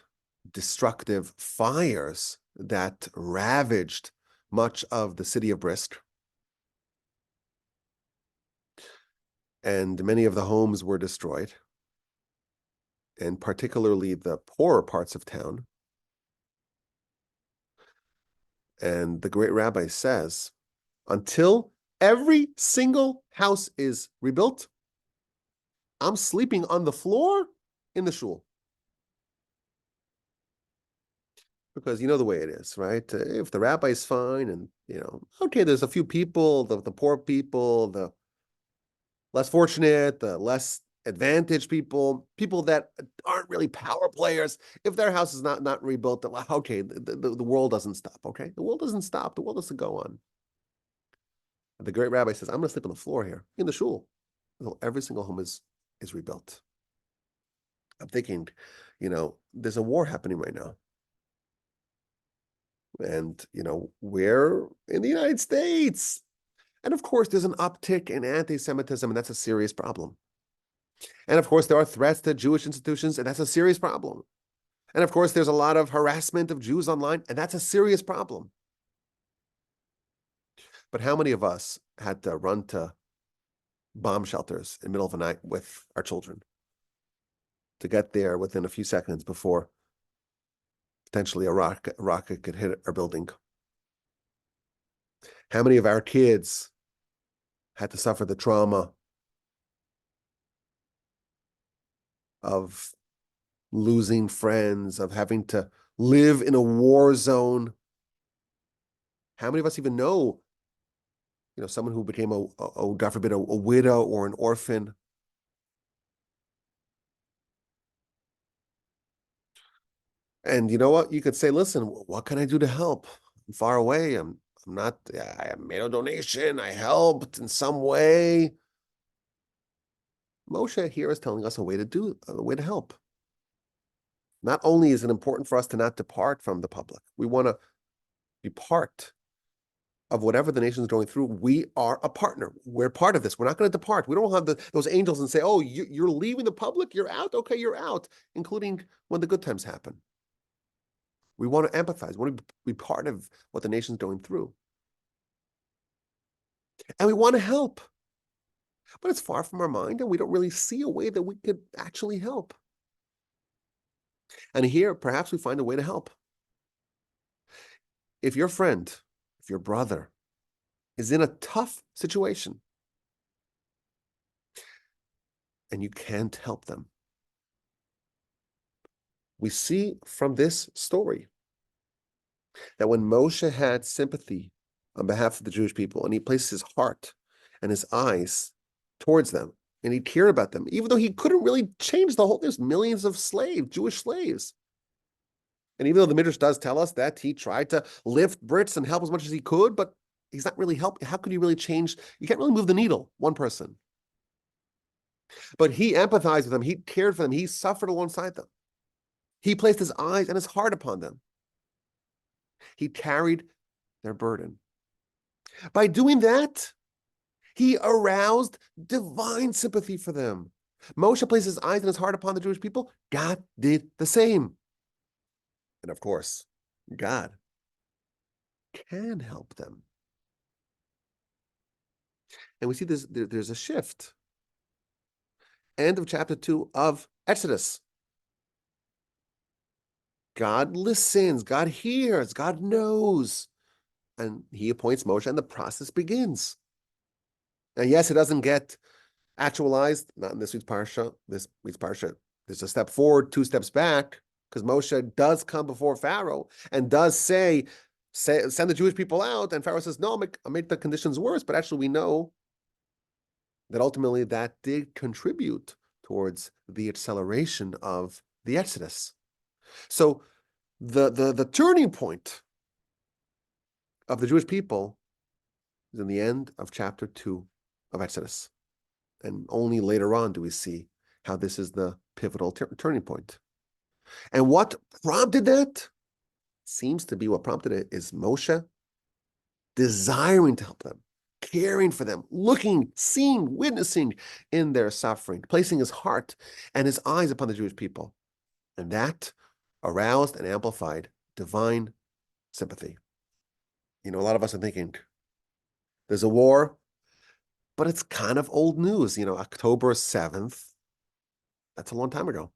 destructive fires that ravaged much of the city of Brisk. And many of the homes were destroyed, and particularly the poorer parts of town. And the great rabbi says, until every single house is rebuilt, I'm sleeping on the floor in the shul. Because you know the way it is, right? If the rabbi's fine and, okay, there's a few people, the poor people, the less fortunate, the less advantaged people that aren't really power players, if their house is not rebuilt, okay, the world doesn't stop, okay? The world doesn't stop. The world doesn't go on. The great rabbi says, I'm going to sleep on the floor here in the shul until every single home is rebuilt. I'm thinking, there's a war happening right now. And, we're in the United States. And of course, there's an uptick in anti-Semitism, and that's a serious problem. And of course, there are threats to Jewish institutions, and that's a serious problem. And of course, there's a lot of harassment of Jews online, and that's a serious problem. But how many of us had to run to bomb shelters in the middle of the night with our children to get there within a few seconds before potentially a rocket could hit our building? How many of our kids had to suffer the trauma of losing friends, of having to live in a war zone? How many of us even know, someone who became God forbid, a widow or an orphan? And you know what? You could say, listen, what can I do to help? I'm far away. I'm not, I made a donation. I helped in some way. Moshe here is telling us a way to help. Not only is it important for us to not depart from the public, we want to be part of whatever the nation is going through. We are a partner. We're part of this. We're not going to depart. We don't have those angels and say, oh, you're leaving the public? You're out? Okay, you're out, including when the good times happen. We want to empathize. We want to be part of what the nation's going through. And we want to help. But it's far from our mind, and we don't really see a way that we could actually help. And here, perhaps we find a way to help. If your friend, if your brother is in a tough situation and you can't help them, we see from this story that when Moshe had sympathy on behalf of the Jewish people, and he placed his heart and his eyes towards them, and he cared about them, even though he couldn't really change there's millions of Jewish slaves. And even though the Midrash does tell us that he tried to lift Brits and help as much as he could, but he's not really helping. How could you really change? You can't really move the needle, one person. But he empathized with them. He cared for them. He suffered alongside them. He placed his eyes and his heart upon them. He carried their burden. By doing that, he aroused divine sympathy for them. Moshe placed his eyes and his heart upon the Jewish people. God did the same. And of course, God can help them. And we see there's a shift. End of chapter 2 of Exodus. God listens, God hears, God knows. And he appoints Moshe, and the process begins. And yes, it doesn't get actualized, not in this week's parsha. This week's parsha, there's a step forward, 2 steps back, because Moshe does come before Pharaoh and does say, send the Jewish people out. And Pharaoh says, no, I'll make the conditions worse. But actually, we know that ultimately that did contribute towards the acceleration of the Exodus. So the turning point of the Jewish people is in the end of chapter 2 of Exodus. And only later on do we see how this is the pivotal turning point. And what prompted that seems to be what prompted it is Moshe desiring to help them, caring for them, looking, seeing, witnessing in their suffering, placing his heart and his eyes upon the Jewish people. And that aroused and amplified divine sympathy. A lot of us are thinking, there's a war, but it's kind of old news. October 7th, that's a long time ago.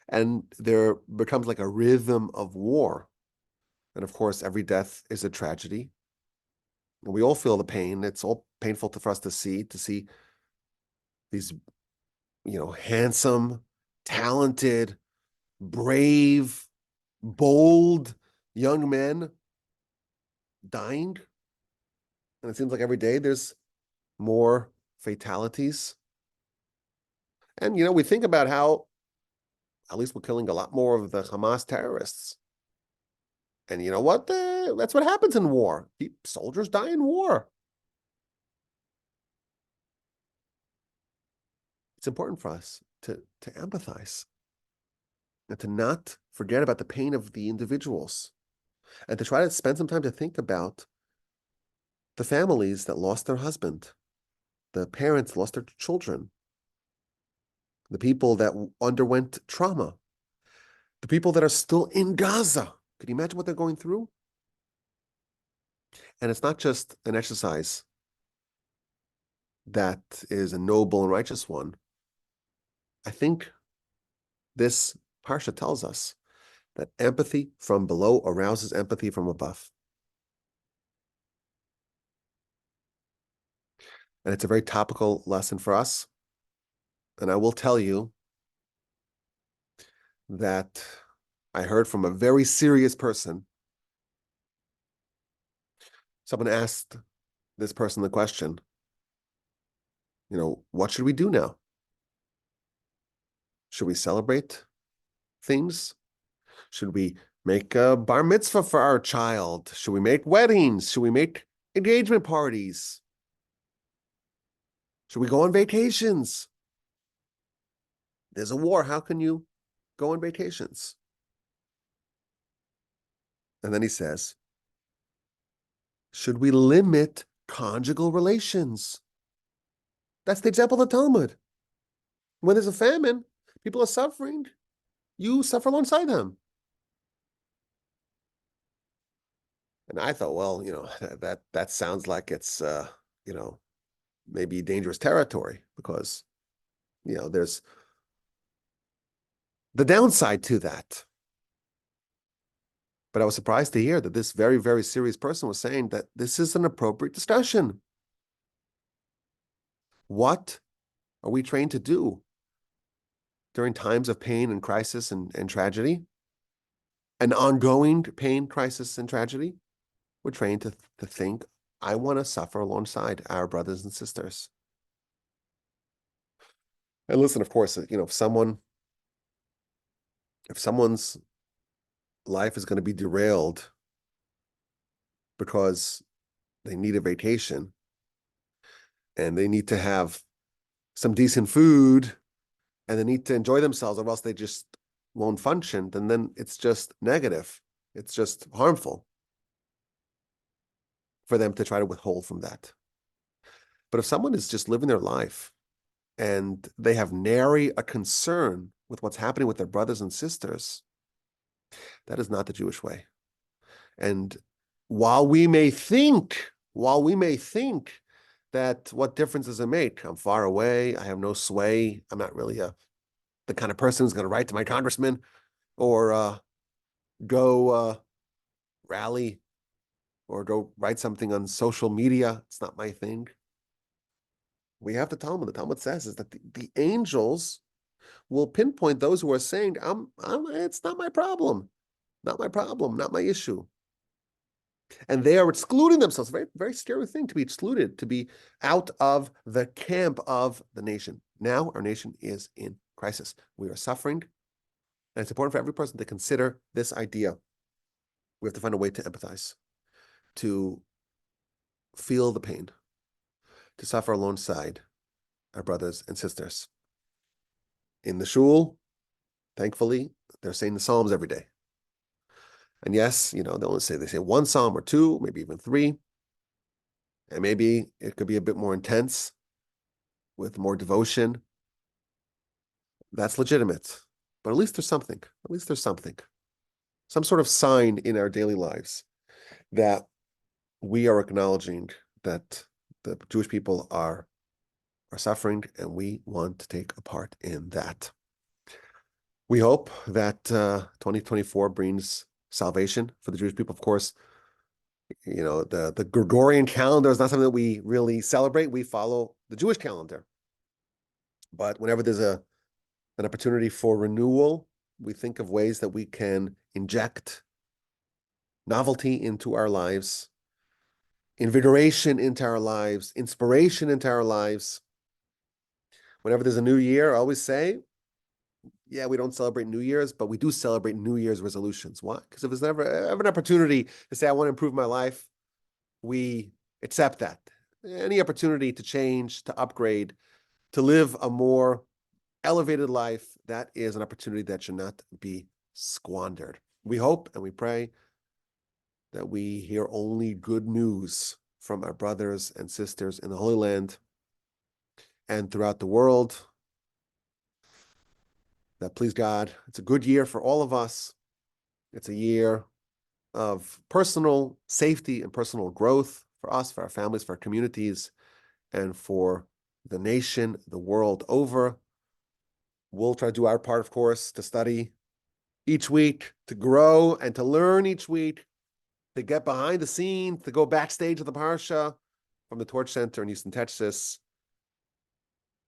And there becomes like a rhythm of war. And of course, every death is a tragedy. And we all feel the pain. It's all painful for us to see these, handsome, talented, brave, bold young men dying. And it seems like every day there's more fatalities. And, we think about how at least we're killing a lot more of the Hamas terrorists. And you know what? That's what happens in war. Soldiers die in war. It's important for us to empathize and to not forget about the pain of the individuals and to try to spend some time to think about the families that lost their husband, the parents lost their children, the people that underwent trauma, the people that are still in Gaza. Could you imagine what they're going through? And it's not just an exercise that is a noble and righteous one. I think this parsha tells us that empathy from below arouses empathy from above. And it's a very topical lesson for us. And I will tell you that I heard from a very serious person. Someone asked this person the question, what should we do now? Should we celebrate things? Should we make a bar mitzvah for our child? Should we make weddings? Should we make engagement parties? Should we go on vacations? There's a war. How can you go on vacations? And then he says, should we limit conjugal relations? That's the example of the Talmud. When there's a famine, people are suffering, you suffer alongside them. And I thought, well, that sounds like it's, maybe dangerous territory because, there's the downside to that. But I was surprised to hear that this very, very serious person was saying that this is an appropriate discussion. What are we trained to do during times of pain and crisis and tragedy? An ongoing pain, crisis, and tragedy? We're trained to think, I want to suffer alongside our brothers and sisters. And listen, of course, if someone's life is going to be derailed because they need a vacation and they need to have some decent food and they need to enjoy themselves or else they just won't function, then it's just negative. It's just harmful for them to try to withhold from that. But if someone is just living their life and they have nary a concern with what's happening with their brothers and sisters, that is not the Jewish way. And while we may think that what difference does it make? I'm far away. I have no sway. I'm not really the kind of person who's going to write to my congressman or go rally or go write something on social media. It's not my thing. We have the Talmud. The Talmud says is that the angels will pinpoint those who are saying, it's not my problem, not my issue. And they are excluding themselves. Very, very scary thing to be excluded, to be out of the camp of the nation. Now our nation is in crisis. We are suffering. And it's important for every person to consider this idea. We have to find a way to empathize, to feel the pain, to suffer alongside our brothers and sisters. In the shul, thankfully, they're saying the Psalms every day. And yes, they say one Psalm or two, maybe even three. And maybe it could be a bit more intense with more devotion. That's legitimate. But at least there's something. At least there's something. Some sort of sign in our daily lives that we are acknowledging that the Jewish people are suffering, and we want to take a part in that. We hope that 2024 brings salvation for the Jewish people. Of course, the Gregorian calendar is not something that we really celebrate. We follow the Jewish calendar. But whenever there's an opportunity for renewal, we think of ways that we can inject novelty into our lives, invigoration into our lives, inspiration into our lives. Whenever there's a new year, I always say, yeah, we don't celebrate New Year's, but we do celebrate New Year's resolutions. Why? Because if there's ever an opportunity to say, I want to improve my life, we accept that. Any opportunity to change, to upgrade, to live a more elevated life, that is an opportunity that should not be squandered. We hope and we pray that we hear only good news from our brothers and sisters in the Holy Land and throughout the world. That, please God, it's a good year for all of us. It's a year of personal safety and personal growth for us, for our families, for our communities, and for the nation, the world over. We'll try to do our part, of course, to study each week, to grow and to learn each week, to get behind the scenes, to go backstage of the Parsha from the Torch Center in Houston, Texas.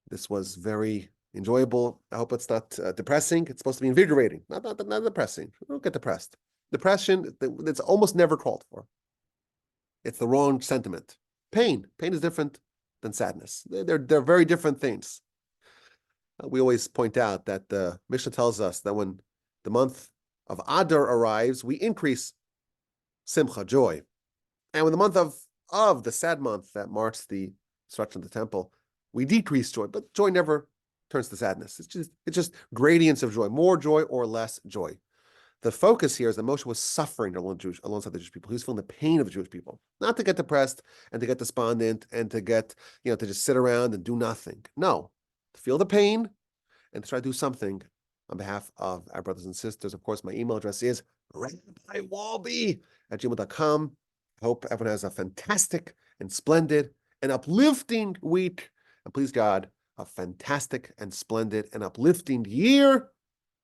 This was very enjoyable. I hope it's not depressing. It's supposed to be invigorating, not depressing. Don't get depressed. Depression, it's almost never called for. It's the wrong sentiment. Pain is different than sadness. They're very different things. We always point out that the Mishnah tells us that when the month of Adar arrives, we increase simcha, joy. And when the month of the sad month that marks the destruction of the temple, we decrease joy, but joy never turns to sadness. It's just gradients of joy, or less joy. The focus here is that Moshe was suffering alongside the Jewish people. He was feeling the pain of the Jewish people, not to get depressed and to get despondent and to get, to just sit around and do nothing. No, to feel the pain and to try to do something on behalf of our brothers and sisters. Of course, my email address is rabbiwolbe@gmail.com. I hope everyone has a fantastic and splendid and uplifting week. And please God, a fantastic and splendid and uplifting year.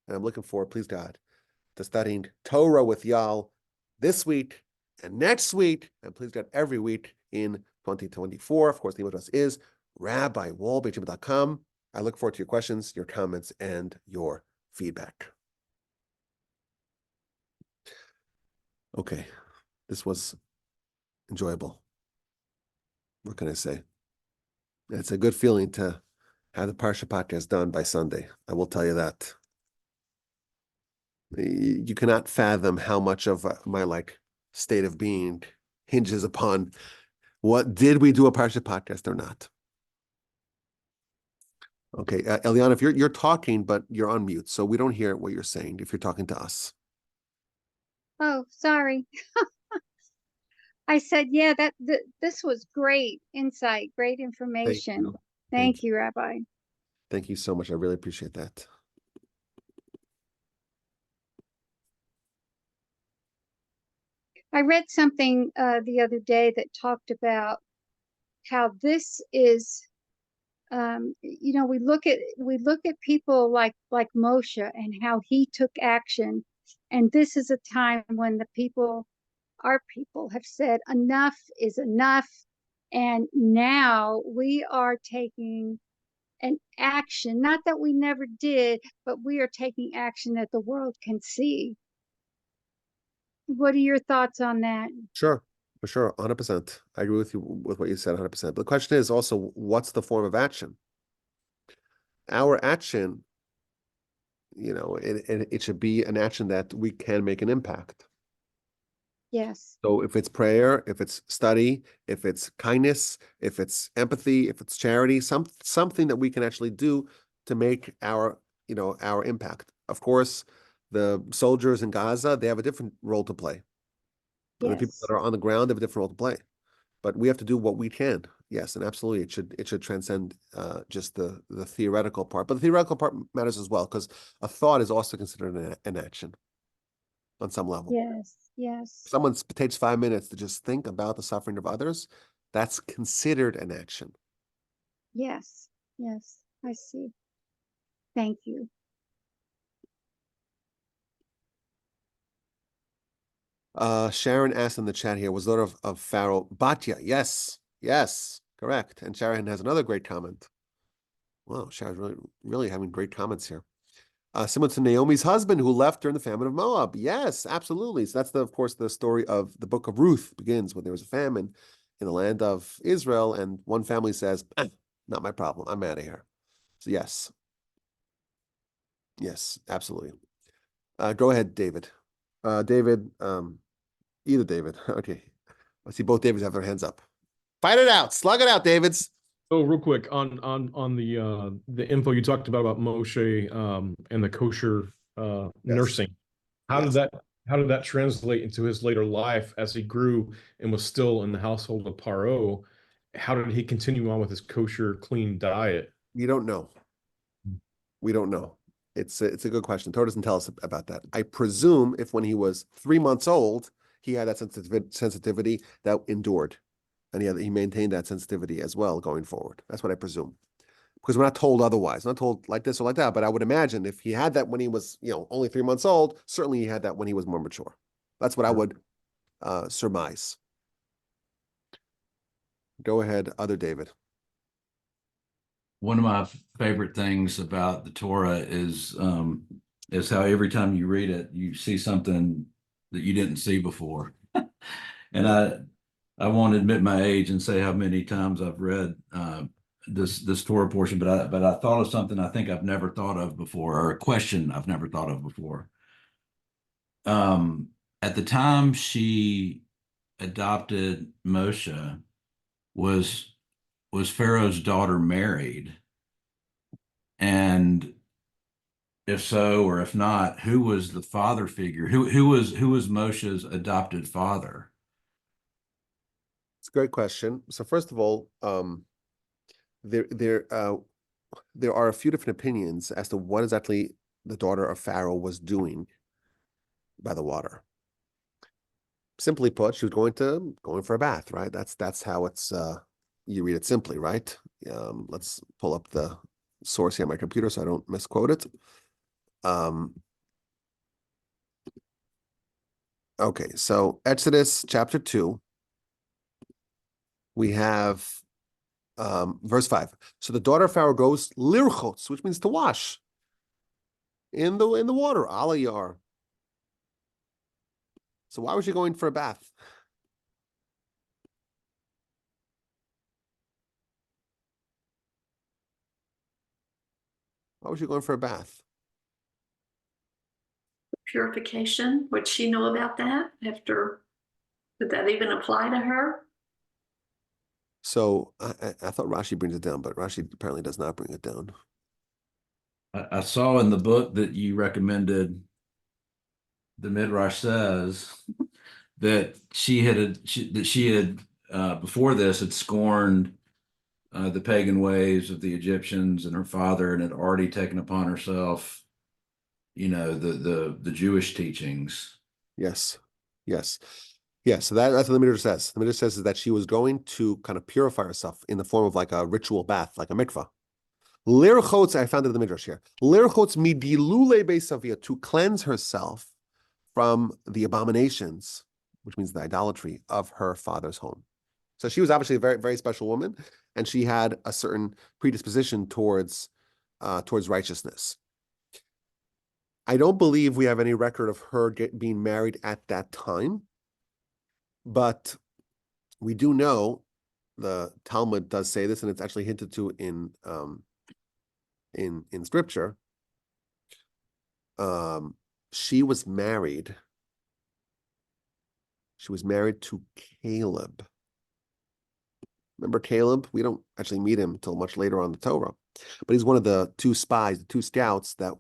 And I'm looking forward, please God, to studying Torah with y'all this week and next week, and please God, every week in 2024. Of course, the email address is rabbiwolbe@gmail.com. I look forward to your questions, your comments, and your feedback. Okay, this was enjoyable. What can I say? It's a good feeling to have the Parsha podcast done by Sunday. I will tell you that. You cannot fathom how much of my state of being hinges upon did we do a Parsha podcast or not. Okay, Eliana, if you're talking, but you're on mute, so we don't hear what you're saying if you're talking to us. Oh, sorry. I said, yeah, this was great insight, great information. Thank you, Rabbi. Thank you so much. I really appreciate that. I read something the other day that talked about how this is, we look at people like Moshe and how he took action, and this is a time when our people have said enough is enough, and now we are taking an action, not that we never did, but we are taking action that the world can see. What are your thoughts on that? Sure, for sure, 100%. I agree with you with what you said, 100%. But the question is also, what's the form of action? Our action, it should be an action that we can make an impact. Yes. So if it's prayer, if it's study, if it's kindness, if it's empathy, if it's charity, something that we can actually do to make our impact. Of course, the soldiers in Gaza, they have a different role to play. And the people Yes. that are on the ground have a different role to play. But we have to do what we can. Yes, and absolutely, it should transcend just the theoretical part. But the theoretical part matters as well, because a thought is also considered an action on some level. Yes. Yes. If someone takes 5 minutes to just think about the suffering of others, that's considered an action. Yes. Yes. I see. Thank you. Sharon asked in the chat here, was daughter of Pharaoh Batya? Yes, yes, correct. And Sharon has another great comment. Wow, Sharon's really, really having great comments here. Similar to Naomi's husband who left during the famine of Moab. Yes, absolutely. So that's of course, the story of the book of Ruth begins when there was a famine in the land of Israel, and one family says, not my problem. I'm out of here. So yes. Yes, absolutely. Go ahead, David. David, either David. Okay. I see both Davids have their hands up. Fight it out. Slug it out, Davids. Oh, real quick on the info you talked about Moshe and the kosher nursing. How did that translate into his later life as he grew and was still in the household of Paro? How did he continue on with his kosher, clean diet? We don't know. We don't know. It's a good question. Torah doesn't tell us about that. I presume if when he was 3 months old, he had that sensitivity that endured, and he maintained that sensitivity as well going forward. That's what I presume, because we're not told otherwise. We're not told like this or like that. But I would imagine if he had that when he was only 3 months old, certainly he had that when he was more mature. That's what I would surmise. Go ahead, other David. One of my favorite things about the Torah is how every time you read it, you see something that you didn't see before. And I won't admit my age and say how many times I've read this Torah portion, but I thought of something I think I've never thought of before, or a question I've never thought of before. At the time she adopted Moshe, was Pharaoh's daughter married? And if so, or if not, who was the father figure? Who was Moshe's adopted father? It's a great question. So first of all, there are a few different opinions as to what exactly the daughter of Pharaoh was doing by the water. Simply put, she was going for a bath, right? That's how it's you read it simply, right? Let's pull up the source here on my computer so I don't misquote it. Okay, so Exodus chapter 2, we have verse 5. So the daughter of Pharaoh goes lirchotz, which means to wash in the water, alayar. So why was she going for a bath? Why was she going for a bath? Purification. Would she know about that would that even apply to her? So I thought Rashi brings it down, but Rashi apparently does not bring it down. I saw in the book that you recommended, the Midrash says that she had before this had scorned the pagan ways of the Egyptians and her father, and had already taken upon herself, the Jewish teachings. Yes. Yes. Yeah, so that's what the Midrash says. The Midrash says is that she was going to kind of purify herself in the form of like a ritual bath, like a mikvah. Lirchotz, I found it in the Midrash here. Lirchotz midilule beisavia, to cleanse herself from the abominations, which means the idolatry of her father's home. So she was obviously a very, very special woman, and she had a certain predisposition towards righteousness. I don't believe we have any record of her being married at that time, but we do know the Talmud does say this, and it's actually hinted to in scripture. She was married. She was married to Caleb. Remember Caleb? We don't actually meet him until much later on in the Torah, but he's one of the two spies, the two scouts that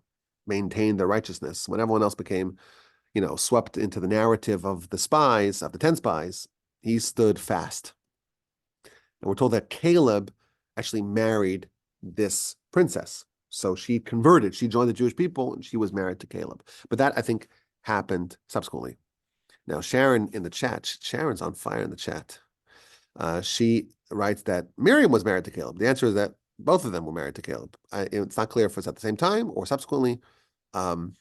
maintained their righteousness when everyone else became, swept into the narrative of the spies, of the 10 spies. He stood fast. And we're told that Caleb actually married this princess. So she converted, she joined the Jewish people, and she was married to Caleb. But that, I think, happened subsequently. Now, Sharon in the chat, Sharon's on fire in the chat. She writes that Miriam was married to Caleb. The answer is that both of them were married to Caleb. It's not clear if it's at the same time or subsequently. It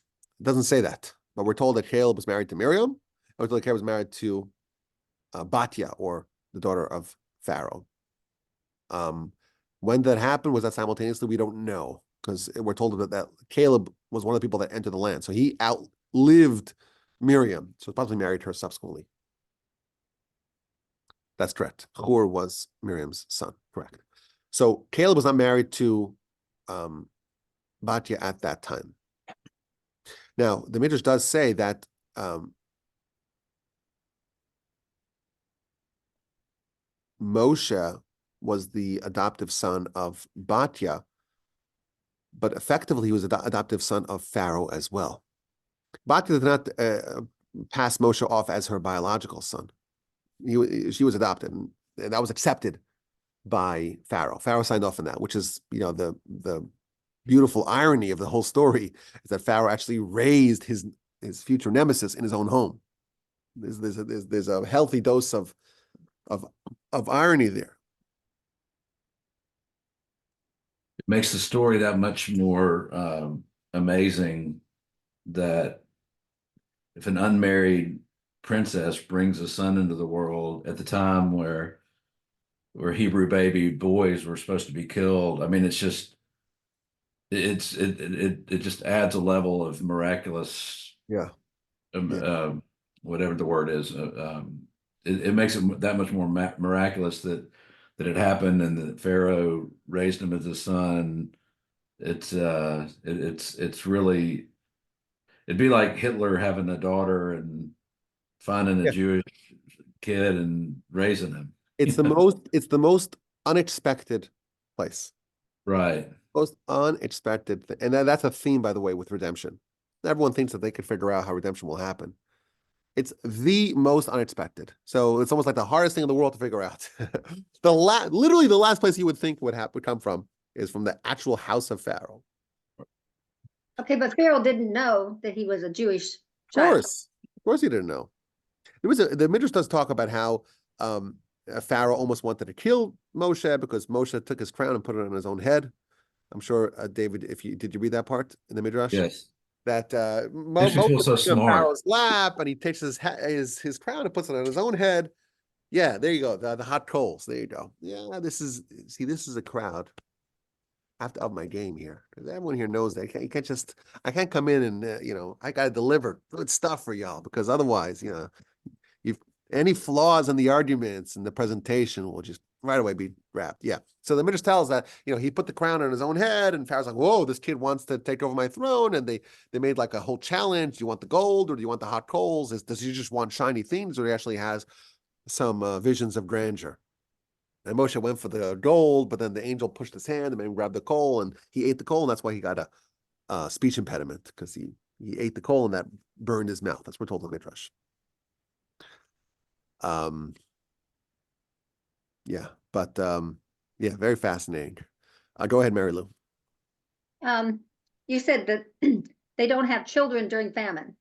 doesn't say that. But we're told that Caleb was married to Miriam. And we're told that Caleb was married to Batya, or the daughter of Pharaoh. When that happened, was that simultaneously? We don't know, because we're told that Caleb was one of the people that entered the land. So he outlived Miriam. So probably married her subsequently. That's correct. Hur was Miriam's son. Correct. So Caleb was not married to Batya at that time. Now, the Midrash does say that Moshe was the adoptive son of Batya, but effectively he was adoptive son of Pharaoh as well. Batya did not pass Moshe off as her biological son. She was adopted, and that was accepted by Pharaoh. Pharaoh signed off on that, which is, the beautiful irony of the whole story is that Pharaoh actually raised his future nemesis in his own home. There's a healthy dose of irony there. It makes the story that much more amazing that if an unmarried princess brings a son into the world at the time where Hebrew baby boys were supposed to be killed. I mean, it just adds a level of miraculous, whatever the word is. It makes it that much more miraculous that it happened, and that Pharaoh raised him as his son. It's really, it'd be like Hitler having a daughter and finding a Jewish kid and raising him. It's the most unexpected place. Right. Most unexpected thing. And that's a theme, by the way, with redemption. Everyone thinks that they can figure out how redemption will happen. It's the most unexpected. So it's almost like the hardest thing in the world to figure out. Literally the last place you would think would come from is from the actual house of Pharaoh. Okay, but Pharaoh didn't know that he was a Jewish child. Of course he didn't know. The Midrash does talk about how Pharaoh almost wanted to kill Moshe because Moshe took his crown and put it on his own head. I'm sure, David, did you read that part in the Midrash? Yes. That Moshe was so smart. Pharaoh's lap, and he takes his crown and puts it on his own head. Yeah, there you go. The hot coals. There you go. Yeah, this is a crowd. I have to up my game here, because everyone here knows that I can't come in and I got to deliver good stuff for y'all, because otherwise, if any flaws in the arguments and the presentation will just right away be wrapped. Yeah. So the Midrash tells that, he put the crown on his own head, and Pharaoh's like, whoa, this kid wants to take over my throne. And they made like a whole challenge. Do you want the gold, or do you want the hot coals? Does he just want shiny things, or he actually has some visions of grandeur? And Moshe went for the gold, but then the angel pushed his hand and made him grab the coal, and he ate the coal, and that's why he got a speech impediment, because he ate the coal and that burned his mouth. That's what we're told in the Midrash. Yeah, but Yeah, very fascinating. Go ahead, Mary Lou. You said that they don't have children during famine.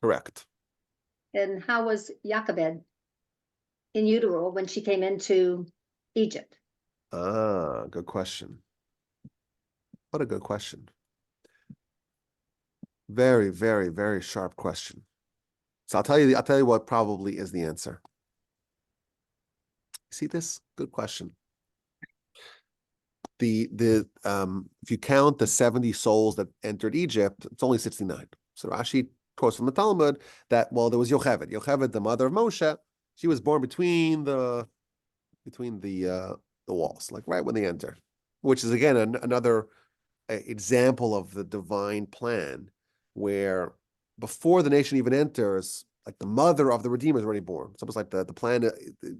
Correct. And how was Jochebed in utero when she came into Egypt? Ah, good question. What a good question. Very, very, very sharp question. So I'll tell you what probably is the answer. See this? Good question. If you count the 70 souls that entered Egypt, it's only 69. So Rashi quotes from the Talmud that, well, there was Yocheved. Yocheved, the mother of Moshe, she was born between the walls, like right when they enter, which is again another example of the divine plan, where before the nation even enters, like the mother of the Redeemer is already born. It's almost like the plan,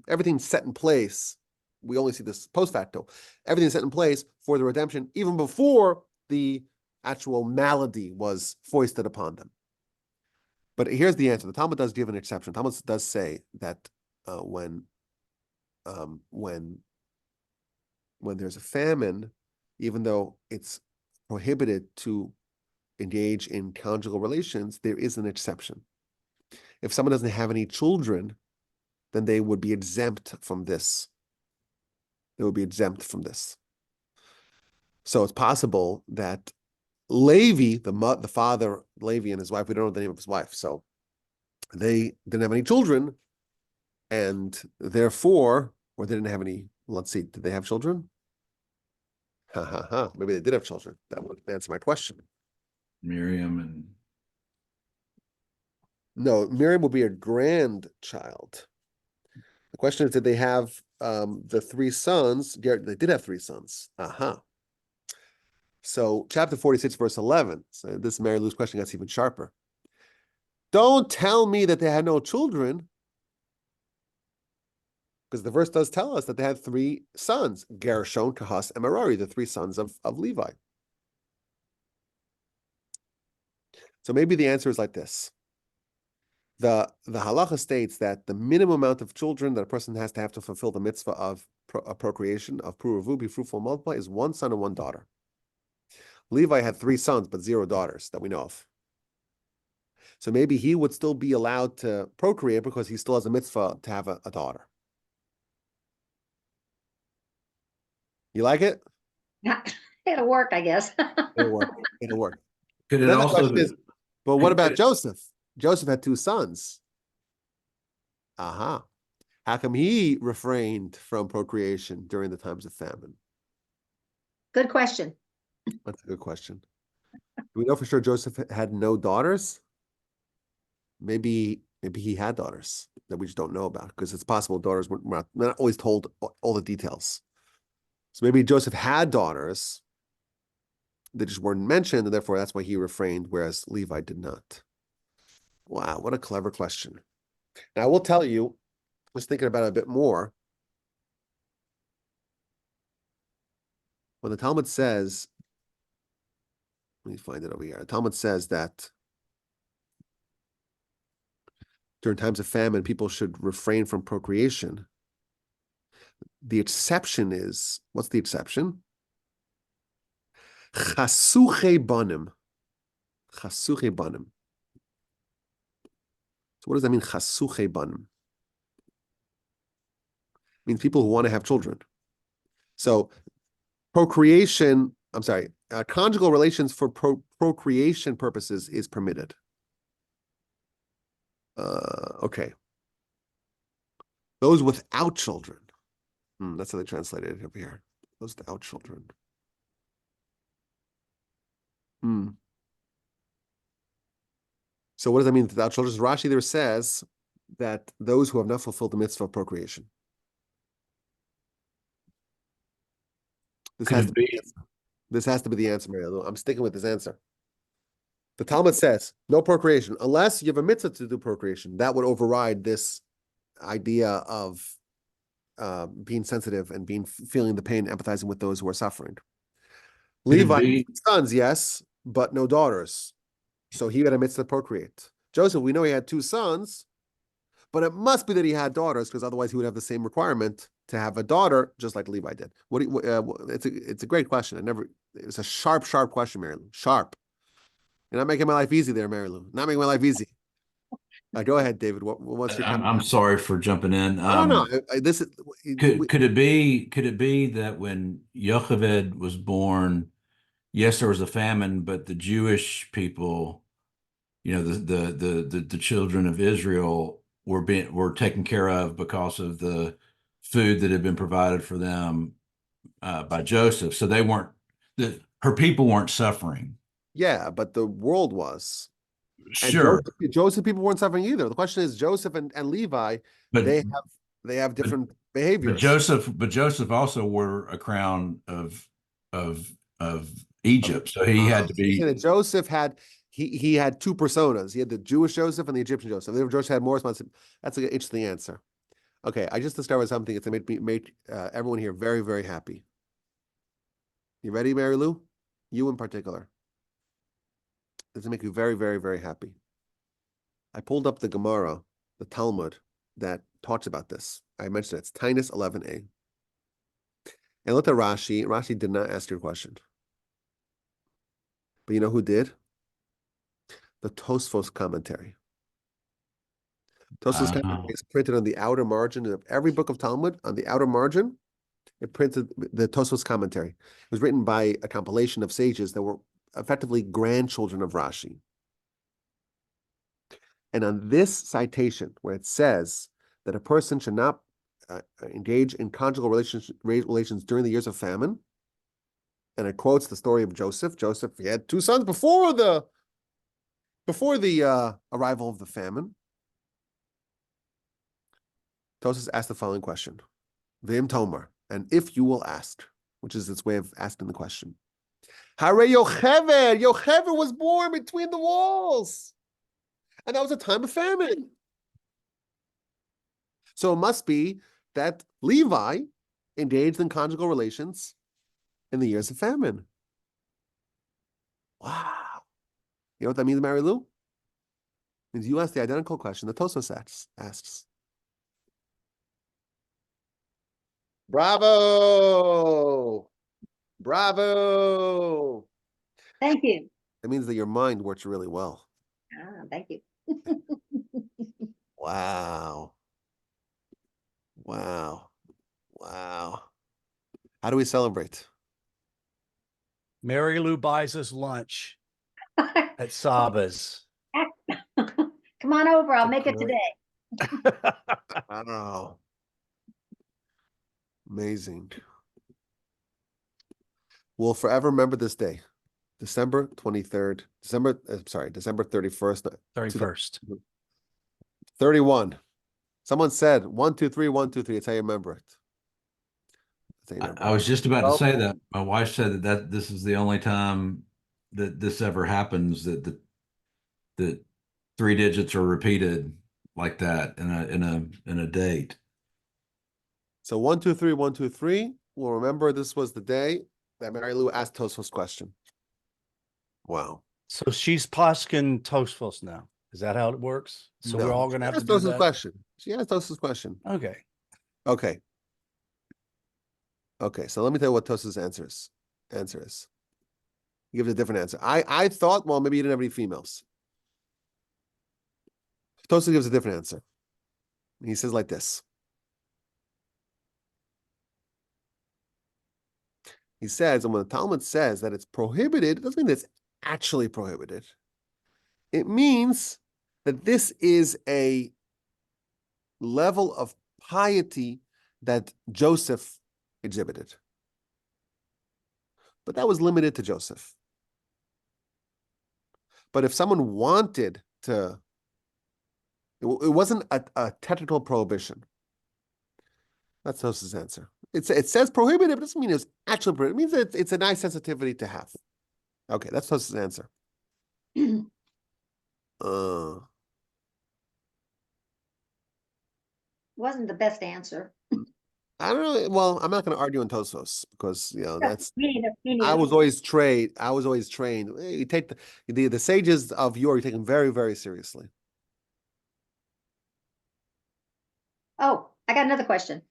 everything's set in place. We only see this post facto. Everything's set in place for the redemption, even before the actual malady was foisted upon them. But here's the answer. The Talmud does give an exception. The Talmud does say that when there's a famine, even though it's prohibited to engage in conjugal relations, there is an exception. If someone doesn't have any children, then they would be exempt from this. They would be exempt from this. So it's possible that Levi, the father, Levi and his wife, we don't know the name of his wife, so they didn't have any children, and therefore, or they didn't have any, let's see, did they have children? Maybe they did have children. That would answer my question. Miriam and No, Miriam would be a grandchild. The question is, did they have the 3 sons? They did have 3 sons. So chapter 46, verse 11. So this Mary Lou's question gets even sharper. Don't tell me that they had no children, because the verse does tell us that they had 3 sons, Gershon, Kahas, and Merari, the 3 sons of Levi. So maybe the answer is like this. The halacha states that the minimum amount of children that a person has to fulfill the mitzvah of procreation, of pruvu, be fruitful and multiply, is 1 son and 1 daughter. Levi had 3 sons, but 0 daughters that we know of. So maybe he would still be allowed to procreate because he still has a mitzvah to have a daughter. You like it? It'll work, I guess. It'll work. It'll work. could But it then the also question is, but what about could- Joseph? Joseph had 2 sons. How come he refrained from procreation during the times of famine? Good question. That's a good question. Do we know for sure Joseph had no daughters? Maybe he had daughters that we just don't know about, because it's possible daughters were not always told all the details. So maybe Joseph had daughters that just weren't mentioned, and therefore that's why he refrained, whereas Levi did not. Wow, what a clever question. Now, I will tell you, I was thinking about it a bit more. When the Talmud says, let me find it over here. The Talmud says that during times of famine, people should refrain from procreation. The exception is, what's the exception? Chasuche banim. Chasuche banim. So what does that mean, chasuche banim? It means people who want to have children. So procreation, conjugal relations for procreation purposes is permitted. Okay. Those without children. That's how they translated it over here. Those without children. So what does that mean without children? Rashi there says that those who have not fulfilled the mitzvah of procreation. This has to be the answer, Mary. I'm sticking with this answer. The Talmud says no procreation unless you have a mitzvah to do procreation. That would override this idea of being sensitive and feeling the pain, empathizing with those who are suffering. Levi sons, yes, but no daughters. So he had a mitzvah to procreate. Joseph, we know he had 2 sons, but it must be that he had daughters, because otherwise he would have the same requirement to have a daughter just like Levi did? What do you, it's a great question. It's a sharp question, Mary Lou. Sharp. You're not making my life easy there, Mary Lou. Not making my life easy. Go ahead, David. What's your comment? I'm sorry for jumping in. No. This is Could it be that when Yocheved was born, yes, there was a famine, but the Jewish people, the children of Israel were taken care of because of the food that had been provided for them by Joseph. So her people weren't suffering. Yeah, but the world was. Sure. And Joseph people weren't suffering either. The question is Joseph and Levi, But they have different behaviors. But Joseph also wore a crown of Egypt, so he had to be. Joseph had he had two personas. He had the Jewish Joseph and the Egyptian Joseph. Joseph had more responsibility. That's an interesting answer. Okay, I just discovered something that's made everyone here very, very happy. You ready, Mary Lou? You in particular. This will make you very, very, very happy. I pulled up the Gemara, the Talmud, that talks about this. I mentioned it. It's Tainus 11a. And looked at Rashi. Rashi did not ask your question. But you know who did? The Tosfos commentary. Tosfos commentary is printed on the outer margin of every book of Talmud. On the outer margin, it printed the Tosfos commentary. It was written by a compilation of sages that were effectively grandchildren of Rashi. And on this citation, where it says that a person should not engage in conjugal relations during the years of famine, and it quotes the story of Joseph. Joseph, he had two sons before the arrival of the famine. Tosfos asked the following question: V'im Tomar, and if you will ask, which is its way of asking the question. Hare Yocheved was born between the walls. And that was a time of famine. So it must be that Levi engaged in conjugal relations in the years of famine. Wow. You know what that means, Mary Lou? It means you asked the identical question that Tosfos asks. Bravo. Bravo. Thank you. That means that your mind works really well. Thank you. Wow. Wow. Wow. How do we celebrate? Mary Lou buys us lunch at Saba's. Come on over. I'll make it today. Wow. Amazing. We'll forever remember this day. December 31st. 31st. 31. Someone said 1, 2, 3, 1, 2, 3. That's how you remember it. I was just about to say that. My wife said that this is the only time that this ever happens, that three digits are repeated like that in a date. So 1, 2, 3, 1, 2, 3. We'll remember this was the day that Mary Lou asked Tosfos question. Wow. So she's Paskin Tosfos now. Is that how it works? So we're all going to have to do that? Question. She asked Tosfos question. Okay. Okay. Okay. So let me tell you what Tosfos' answer is. He gives a different answer. I thought, well, maybe you didn't have any females. Tosfos gives a different answer. He says like this. He says, and when the Talmud says that it's prohibited, it doesn't mean that it's actually prohibited. It means that this is a level of piety that Joseph exhibited. But that was limited to Joseph. But if someone wanted to, it wasn't a technical prohibition. That's Tosfos' answer. It says prohibited, but it doesn't mean it's actually prohibited. It means that it's a nice sensitivity to have. Okay, that's Tosfos' answer. Wasn't the best answer. I don't know. Well, I'm not going to argue on Tosfos because that's. Me neither. I was always trained. You take the sages of yore. You take them very, very seriously. Oh, I got another question.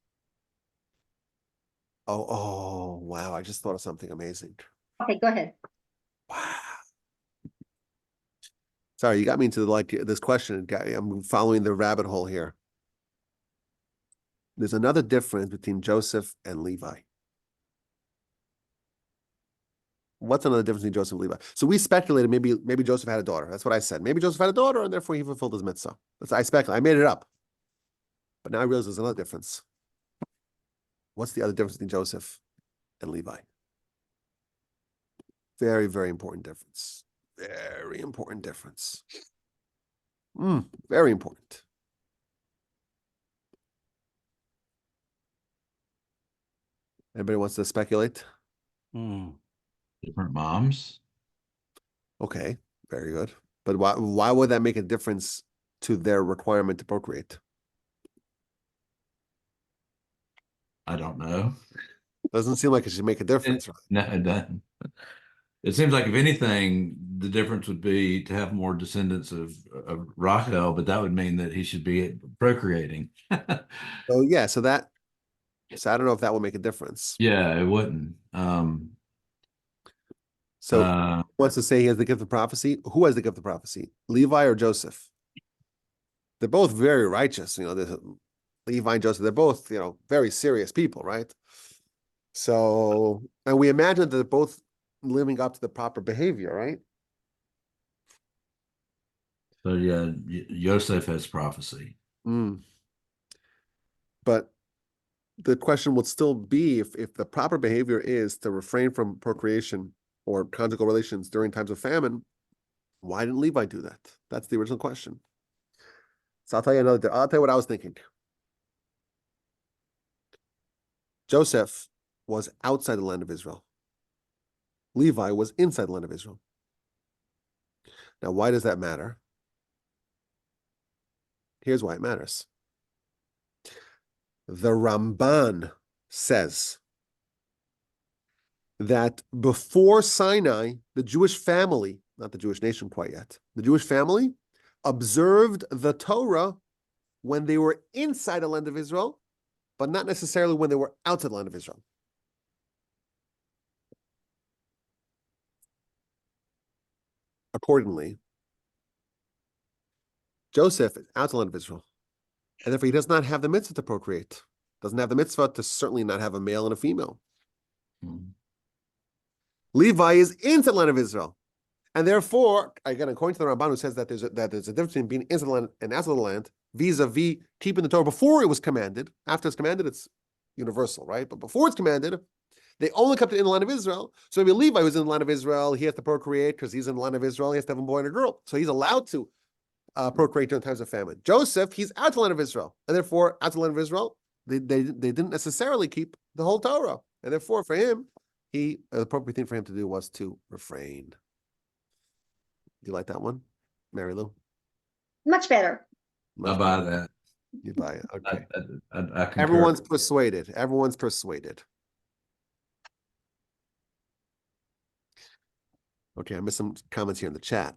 Oh, wow. I just thought of something amazing. Okay, go ahead. Wow. Sorry, you got me into like this question. I'm following the rabbit hole here. There's another difference between Joseph and Levi. What's another difference between Joseph and Levi? So we speculated maybe Joseph had a daughter. That's what I said. Maybe Joseph had a daughter, and therefore he fulfilled his mitzvah. I speculated. I made it up. But now I realize there's another difference. What's the other difference between Joseph and Levi? Very, very important difference. Very important difference. Very important. Anybody wants to speculate? Different moms. Okay, very good. But why would that make a difference to their requirement to procreate? I don't know. Doesn't seem like it should make a difference, right? No, it doesn't. It seems like if anything, the difference would be to have more descendants of Rachel, but that would mean that he should be procreating. So yeah, so I don't know if that would make a difference. Yeah, it wouldn't. So wants to say he has the gift of prophecy. Who has the gift of prophecy? Levi or Joseph? They're both very righteous. Levi and Joseph, they're both, very serious people, right? So, and we imagine that they're both living up to the proper behavior, right? So yeah, Joseph has prophecy. But the question would still be if the proper behavior is to refrain from procreation or conjugal relations during times of famine, why didn't Levi do that? That's the original question. So I'll tell you what I was thinking. Joseph was outside the land of Israel. Levi was inside the land of Israel. Now, why does that matter? Here's why it matters. The Ramban says that before Sinai, the Jewish family, not the Jewish nation quite yet, the Jewish family observed the Torah when they were inside the land of Israel, but not necessarily when they were outside the land of Israel. Accordingly, Joseph is outside the land of Israel, and therefore he does not have the mitzvah to procreate. Doesn't have the mitzvah to certainly not have a male and a female. Levi is inside the land of Israel. And therefore, again, according to the Ramban, who says that there's a difference between being inside the land and outside the land, vis-a-vis keeping the Torah before it was commanded. After it's commanded, it's universal, right? But before it's commanded, they only kept it in the land of Israel. So maybe Levi was in the land of Israel, he has to procreate because he's in the land of Israel, he has to have a boy and a girl. So he's allowed to procreate during times of famine. Joseph, he's out the land of Israel. And therefore, out the land of Israel, they didn't necessarily keep the whole Torah. And therefore, for him, the appropriate thing for him to do was to refrain. Do you like that one, Mary Lou? Much better. I buy that. You buy it. Okay. I concur. Everyone's persuaded. Everyone's persuaded. Okay, I missed some comments here in the chat.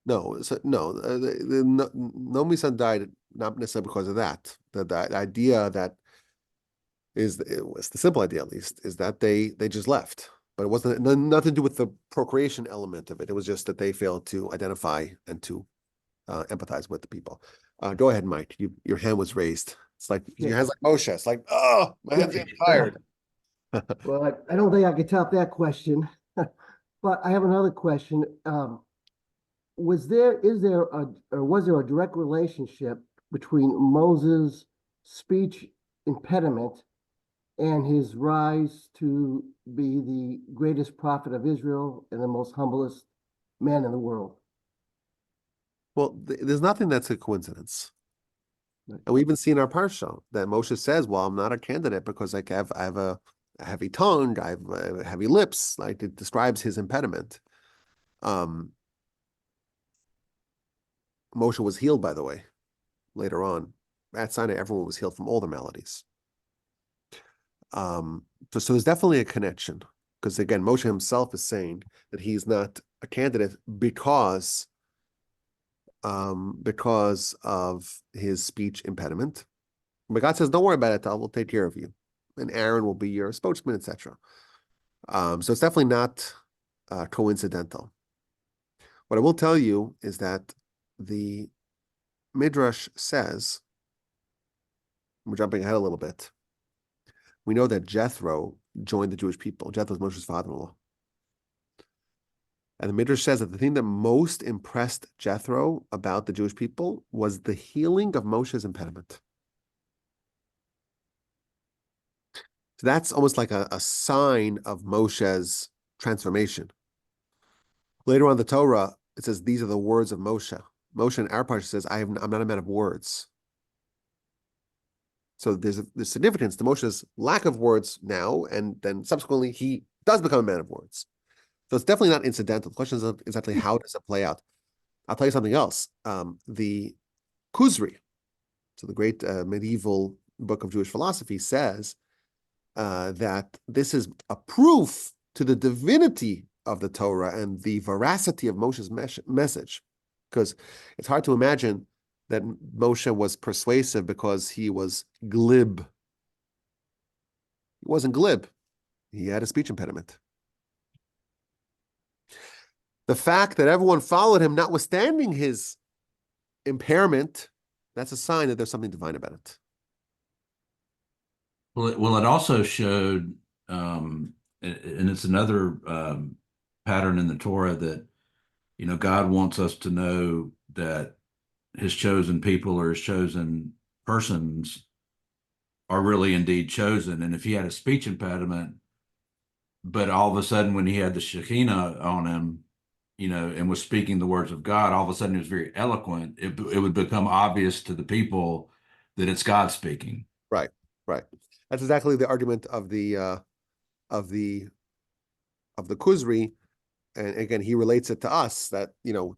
No, Naomi's son died not necessarily because of that. The idea that it was the simple idea, at least, is that they just left. But it wasn't nothing to do with the procreation element of it. It was just that they failed to identify and to empathize with the people. Go ahead, Mike. Your hand was raised. It's like your hand's like Moshe. It's like, oh, my hand's getting tired. Well, I don't think I could top that question, but I have another question. Was there a direct relationship between Moses' speech impediment and his rise to be the greatest prophet of Israel and the most humblest man in the world? Well, there's nothing that's a coincidence. Right. And we even see in our parsha that Moshe says, well, I'm not a candidate because I have a heavy tongue, I have heavy lips. Like, it describes his impediment. Moshe was healed, by the way, later on. At Sinai, everyone was healed from all the maladies. So there's definitely a connection. Because again, Moshe himself is saying that he's not a candidate because of his speech impediment. But God says, don't worry about it, I will take care of you. And Aaron will be your spokesman, etc. So it's definitely not coincidental. What I will tell you is that the Midrash says, we're jumping ahead a little bit, we know that Jethro joined the Jewish people. Jethro was Moshe's father-in-law. And the Midrash says that the thing that most impressed Jethro about the Jewish people was the healing of Moshe's impediment. So that's almost like a sign of Moshe's transformation. Later on in the Torah, it says, these are the words of Moshe. Moshe in our parsha says, I'm not a man of words. So there's significance to Moshe's lack of words now, and then subsequently he does become a man of words. So it's definitely not incidental. The question is exactly how does it play out? I'll tell you something else. The Kuzri, so the great medieval book of Jewish philosophy, says that this is a proof to the divinity of the Torah and the veracity of Moshe's message. Because it's hard to imagine that Moshe was persuasive because he was glib. He wasn't glib. He had a speech impediment. The fact that everyone followed him, notwithstanding his impairment, that's a sign that there's something divine about it. Well, it also showed, and it's another pattern in the Torah that, God wants us to know that his chosen people or his chosen persons are really indeed chosen. And if he had a speech impediment, but all of a sudden when he had the Shekinah on him, and was speaking the words of God, all of a sudden he was very eloquent. It would become obvious to the people that it's God speaking. Right. That's exactly the argument of the Kuzri. And again, he relates it to us that, when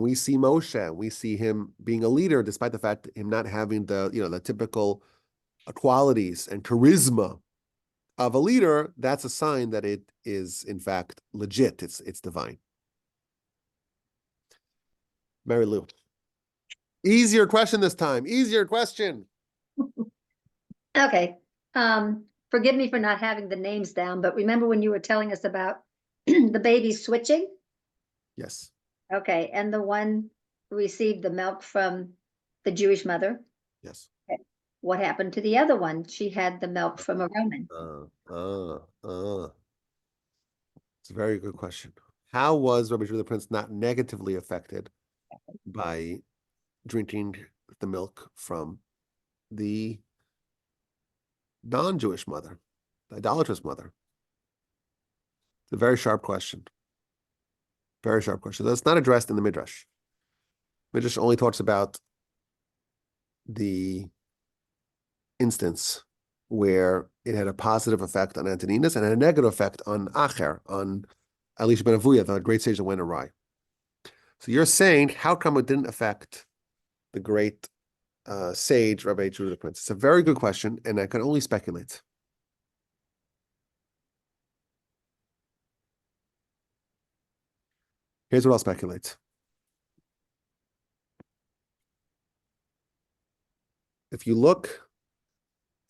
we see Moshe, we see him being a leader, despite the fact that him not having the typical qualities and charisma of a leader, that's a sign that it is in fact legit. It's divine. Mary Lou. Easier question this time. Easier question. Okay, forgive me for not having the names down, but remember when you were telling us about the babies switching? Yes. Okay, and the one who received the milk from the Jewish mother, Yes. what happened to the other one? She had the milk from a Roman. It's a very good question. How was Rabbi Judah the Prince not negatively affected by drinking the milk from the non-Jewish mother, the idolatrous mother? It's a very sharp question. Very sharp question. That's not addressed in the Midrash. Midrash only talks about the instance where it had a positive effect on Antoninus and a negative effect on Acher, on Elisha ben Avuya, the great sage that went awry. So you're saying, how come it didn't affect the great sage, Rabbi Judah the Prince? It's a very good question, and I can only speculate. Here's what I'll speculate. If you look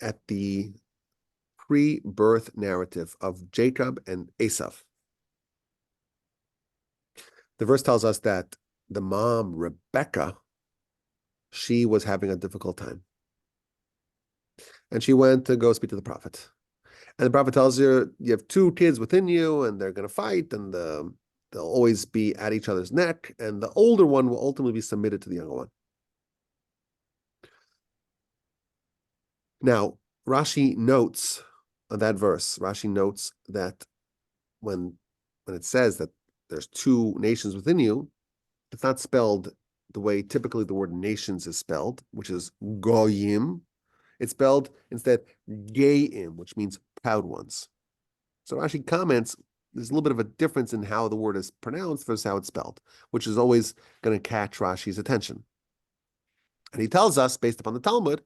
at the pre-birth narrative of Jacob and Esav, the verse tells us that the mom, Rebecca, she was having a difficult time. And she went to go speak to the prophet. And the prophet tells her, you have two kids within you, and they're going to fight, and they'll always be at each other's neck, and the older one will ultimately be submitted to the younger one. Now, Rashi notes that verse. Rashi notes that when it says that there's two nations within you, it's not spelled the way typically the word nations is spelled, which is goyim. It's spelled instead geim, which means proud ones. So Rashi comments, there's a little bit of a difference in how the word is pronounced versus how it's spelled, which is always going to catch Rashi's attention. And he tells us, based upon the Talmud,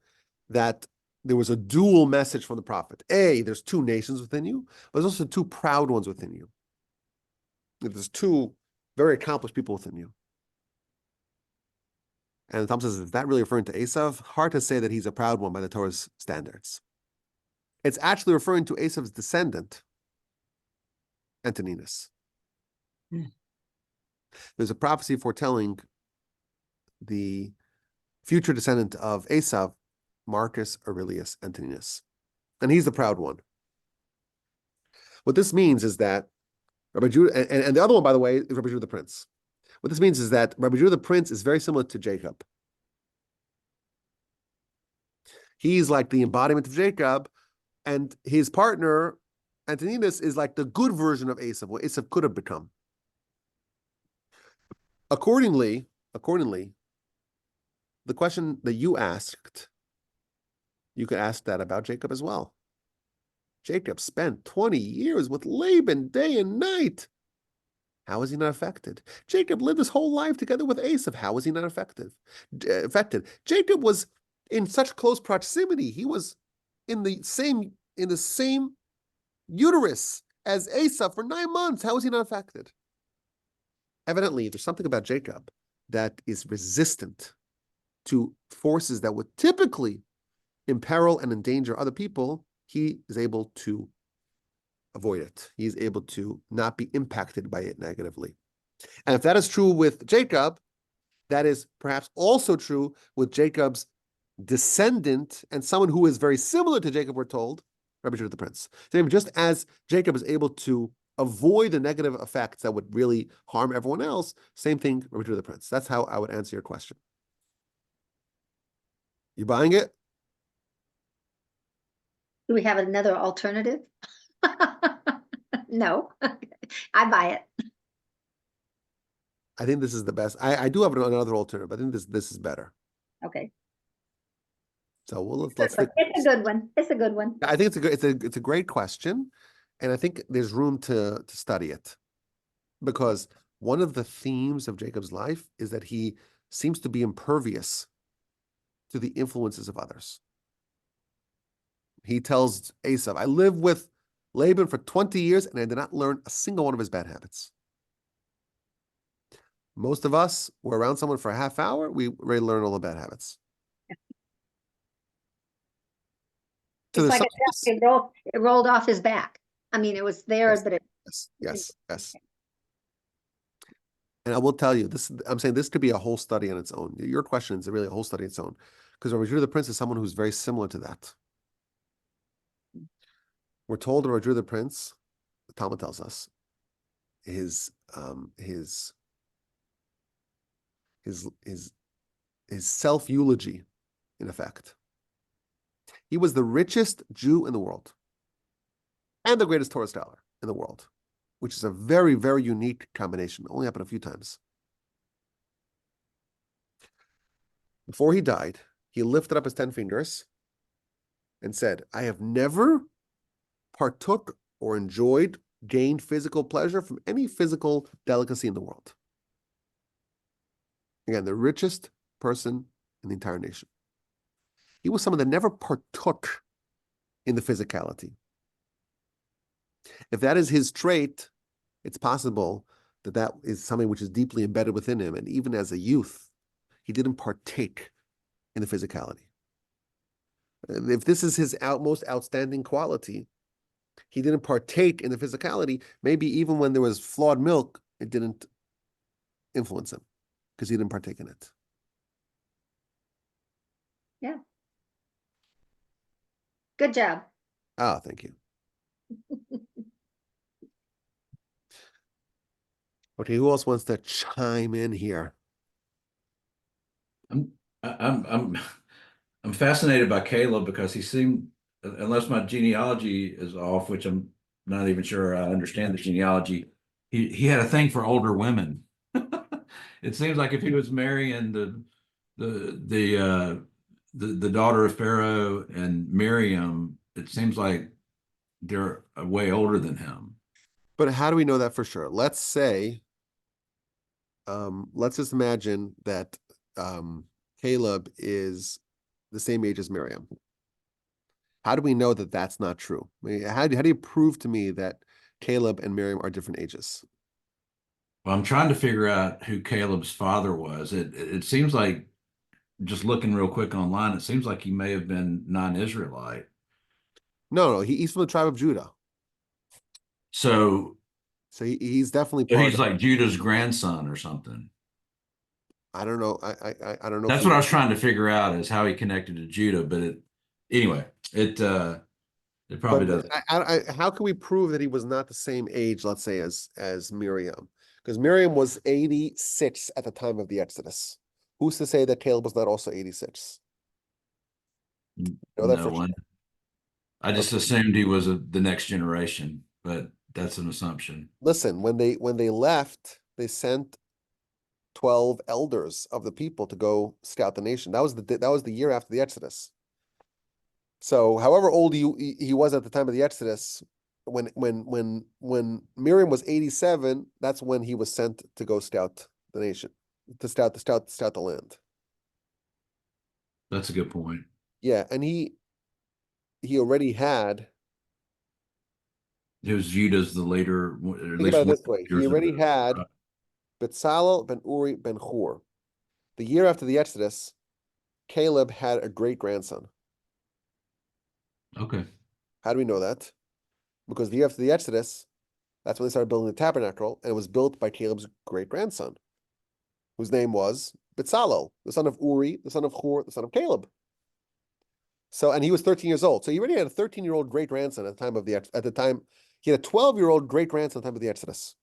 that there was a dual message from the prophet. A, there's two nations within you, but there's also two proud ones within you. There's two very accomplished people within you. And the Talmud says, is that really referring to Esav? Hard to say that he's a proud one by the Torah's standards. It's actually referring to Esav's descendant, Antoninus. There's a prophecy foretelling the future descendant of Esav, Marcus Aurelius Antoninus. And he's the proud one. What this means is that Rabbi Judah, and the other one, by the way, is Rabbi Judah the Prince. What this means is that Rabbi Judah the Prince is very similar to Jacob. He's like the embodiment of Jacob, and his partner, Antoninus, is like the good version of Esav, what Esav could have become. Accordingly, the question that you asked, you could ask that about Jacob as well. Jacob spent 20 years with Laban day and night. How is he not affected? Jacob lived his whole life together with Esav. How is he not affected? Jacob was in such close proximity. He was in the same uterus as Esav for 9 months. How is he not affected? Evidently, there's something about Jacob that is resistant to forces that would typically imperil and endanger other people. He is able to avoid it. He is able to not be impacted by it negatively. And if that is true with Jacob, that is perhaps also true with Jacob's descendant and someone who is very similar to Jacob, we're told, Rabbi Judah the Prince. So just as Jacob is able to avoid the negative effects that would really harm everyone else, same thing, Rabbi Judah the Prince. That's how I would answer your question. You buying it? Do we have another alternative? No, I buy it. I think this is the best. I do have another alternative. I think this is better. Okay. So let's It's a good one. It's a good one. I think it's a great question, and I think there's room to study it, because one of the themes of Jacob's life is that he seems to be impervious to the influences of others. He tells Esav, I lived with Laban for 20 years and I did not learn a single one of his bad habits. Most of us were around someone for a half hour, we already learn all the bad habits. So It's there's like something- it rolled off his back. I mean, it was there, Yes. but it. Yes. And I will tell you, I'm saying this could be a whole study on its own. Your question is really a whole study on its own, because Rabbi Judah the Prince is someone who's very similar to that. We're told Rabbi Judah the Prince, the Talmud tells us, his self-eulogy, in effect. He was the richest Jew in the world and the greatest Torah scholar in the world, which is a very, very unique combination. Only happened a few times. Before he died, he lifted up his 10 fingers and said, I have never partook or gained physical pleasure from any physical delicacy in the world. Again, the richest person in the entire nation. He was someone that never partook in the physicality. If that is his trait, it's possible that that is something which is deeply embedded within him. And even as a youth, he didn't partake in the physicality. If this is his most outstanding quality, he didn't partake in the physicality. Maybe even when there was flawed milk, it didn't influence him because he didn't partake in it. Yeah. Good job. Ah, thank you. Okay, who else wants to chime in here? I'm fascinated by Caleb because he seemed, unless my genealogy is off, which I'm not even sure I understand the genealogy, he had a thing for older women. It seems like if he was marrying the daughter of Pharaoh and Miriam, it seems like they're way older than him. But how do we know that for sure? Let's say, let's just imagine that Caleb is the same age as Miriam. How do we know that that's not true? I mean, how do you prove to me that Caleb and Miriam are different ages? Well, I'm trying to figure out who Caleb's father was. It seems like, just looking real quick online, it seems like he may have been non-Israelite. No, he's from the tribe of Judah. So So he's definitely part he's of, like Judah's grandson or something. I don't know. I don't know. That's what I was trying to figure out, is how he connected to Judah. But anyway, it probably But doesn't. how can we prove that he was not the same age, let's say, as Miriam? Because Miriam was 86 at the time of the Exodus. Who's to say that Caleb was not also 86? Know that No for one. sure. I just assumed he was the next generation, but that's an assumption. Listen, when they left, they sent 12 elders of the people to go scout the nation. That was the year after the Exodus. So, however old he was at the time of the Exodus, when Miriam was 87, that's when he was sent to go scout the nation, to scout the land. That's a good point. Yeah, and he already had. He was viewed as the later, or at Think least about it one this way: of the he leaders of already the had tribe. Bezalel ben Uri ben Hur. The year after the Exodus, Caleb had a great grandson. Okay. How do we know that? Because the year after the Exodus, that's when they started building the tabernacle, and it was built by Caleb's great grandson, whose name was Bezalel, the son of Uri, the son of Hur, the son of Caleb. So, and he was 13 years old. So he already had a 13-year-old great grandson at the time he had a 12-year-old great grandson at the time of the Exodus.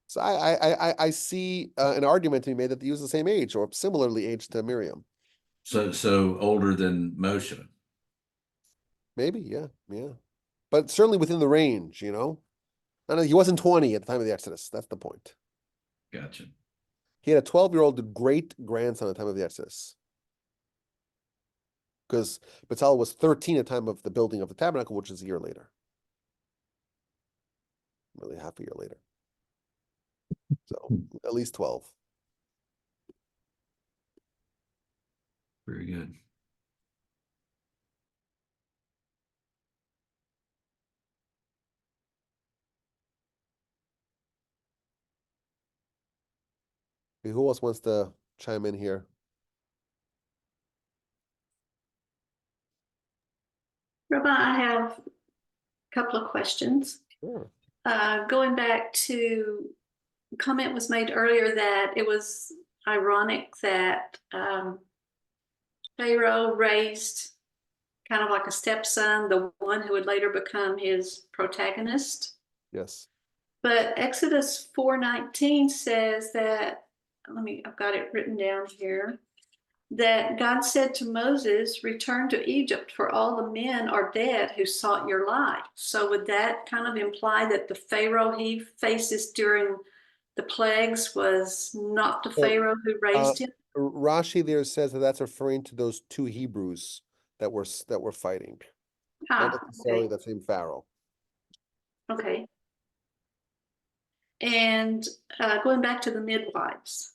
So I see an argument to be made that he was the same age or similarly aged to Miriam. So older than Moshe. Maybe, yeah. But certainly within the range, you know. No, he wasn't 20 at the time of the Exodus. That's the point. Gotcha. He had a 12-year-old great grandson at the time of the Exodus. Because Bezalel was 13 at the time of the building of the tabernacle, which is a year later. Really half a year later. So at least 12. Very good. Okay, who else wants to chime in here? Rabbi, I have a couple of questions. Sure. Going back to comment was made earlier that it was ironic that Pharaoh raised kind of like a stepson, the one who would later become his protagonist. Yes. But Exodus 4:19 says that, I've got it written down here, that God said to Moses, return to Egypt, for all the men are dead who sought your life. So would that kind of imply that the Pharaoh he faces during the plagues was not the Pharaoh who raised him? Rashi there says that that's referring to those two Hebrews that were fighting. Not necessarily the same Pharaoh. Okay. And going back to the midwives,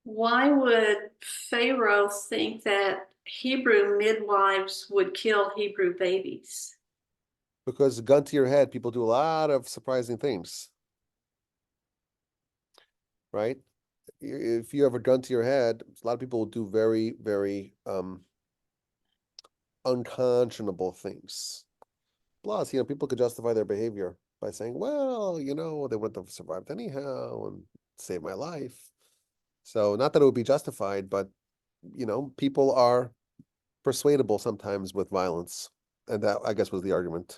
why would Pharaoh think that Hebrew midwives would kill Hebrew babies? Because gun to your head, people do a lot of surprising things. Right? If you have a gun to your head, a lot of people will do very, very unconscionable things. Plus, people could justify their behavior by saying, well, they wouldn't have survived anyhow and saved my life. So not that it would be justified, but people are persuadable sometimes with violence. And that, I guess, was the argument.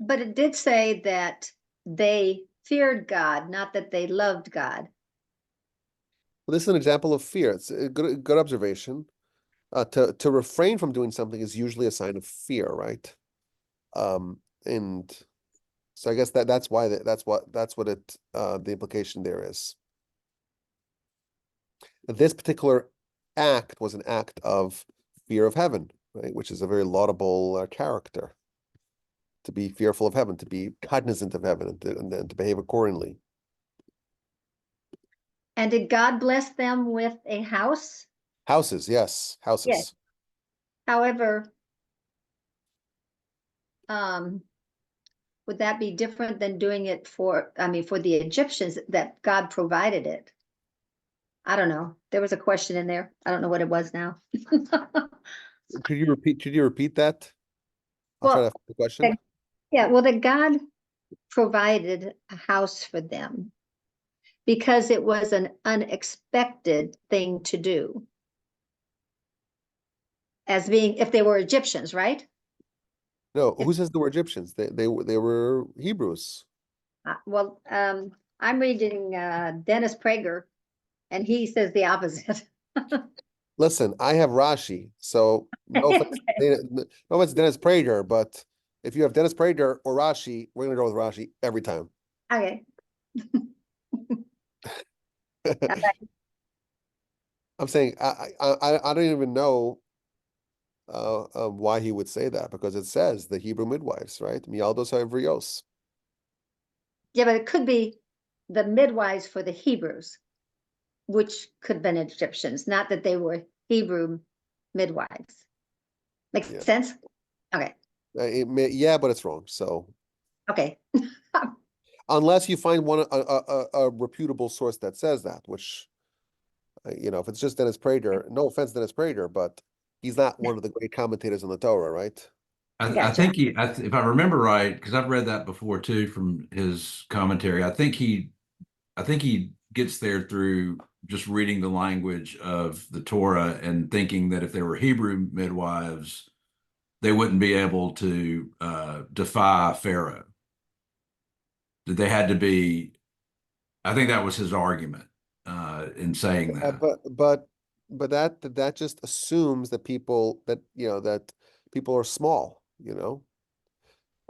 But it did say that they feared God, not that they loved God. Well, this is an example of fear. It's a good observation. To refrain from doing something is usually a sign of fear, right? And so I guess that's why that's what it the implication there is. This particular act was an act of fear of heaven, right? Which is a very laudable character. To be fearful of heaven, to be cognizant of heaven, and to behave accordingly. And did God bless them with a house? Houses, yes, houses. However, would that be different than doing it for, I mean, for the Egyptians that God provided it? I don't know. There was a question in there. I don't know what it was now. Could you repeat that? I'll try to Well, find the question. yeah, well, that God provided a house for them because it was an unexpected thing to do. As being, if they were Egyptians, right? No, who says they were Egyptians? They were Hebrews. Well, I'm reading Dennis Prager, and he says the opposite. Listen, I have Rashi, so no offense, no offense to Dennis Prager, but if you have Dennis Prager or Rashi, we're gonna go with Rashi every time. Okay. I'm saying I don't even know why he would say that, because it says the Hebrew midwives, right? Mialdos ha'ivrios. Yeah, but it could be the midwives for the Hebrews, which could have been Egyptians, not that they were Hebrew midwives. Makes Yeah. sense? Okay, Yeah, but it's wrong. So okay. unless you find a reputable source that says that, which you know, if it's just Dennis Prager, no offense, Dennis Prager, but he's not one of the great commentators on the Torah, right? I Gotcha. think if I remember right, because I've read that before too from his commentary. I think he gets there through just reading the language of the Torah and thinking that if they were Hebrew midwives, they wouldn't be able to defy Pharaoh. That they had to be. I think that was his argument in saying that. But that just assumes that people are small, you know.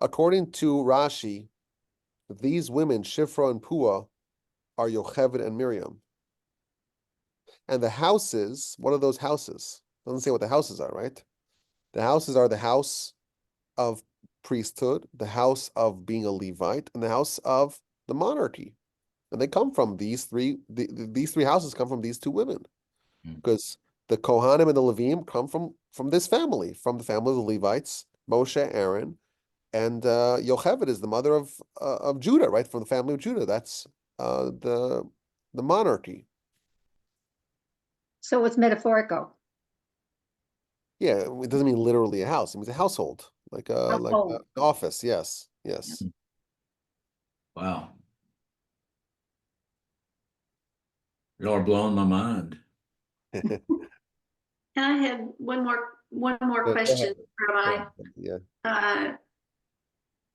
According to Rashi, these women, Shifra and Pua, are Yocheved and Miriam. And the houses, what are those houses? Doesn't say what the houses are, right? The houses are the house of priesthood, the house of being a Levite, and the house of the monarchy. And they come from these three, these three houses come from these two women. Because the Kohanim and the Levim come from this family, from the family of the Levites, Moshe, Aaron, and Yocheved is the mother of Judah, right? From the family of Judah. That's the monarchy. So it's metaphorical. Yeah, it doesn't mean literally a house. It means a household, like an office. Yes, yes. Wow. Y'all are blowing my mind. And I had one more Go question, Rabbi. ahead. Yeah.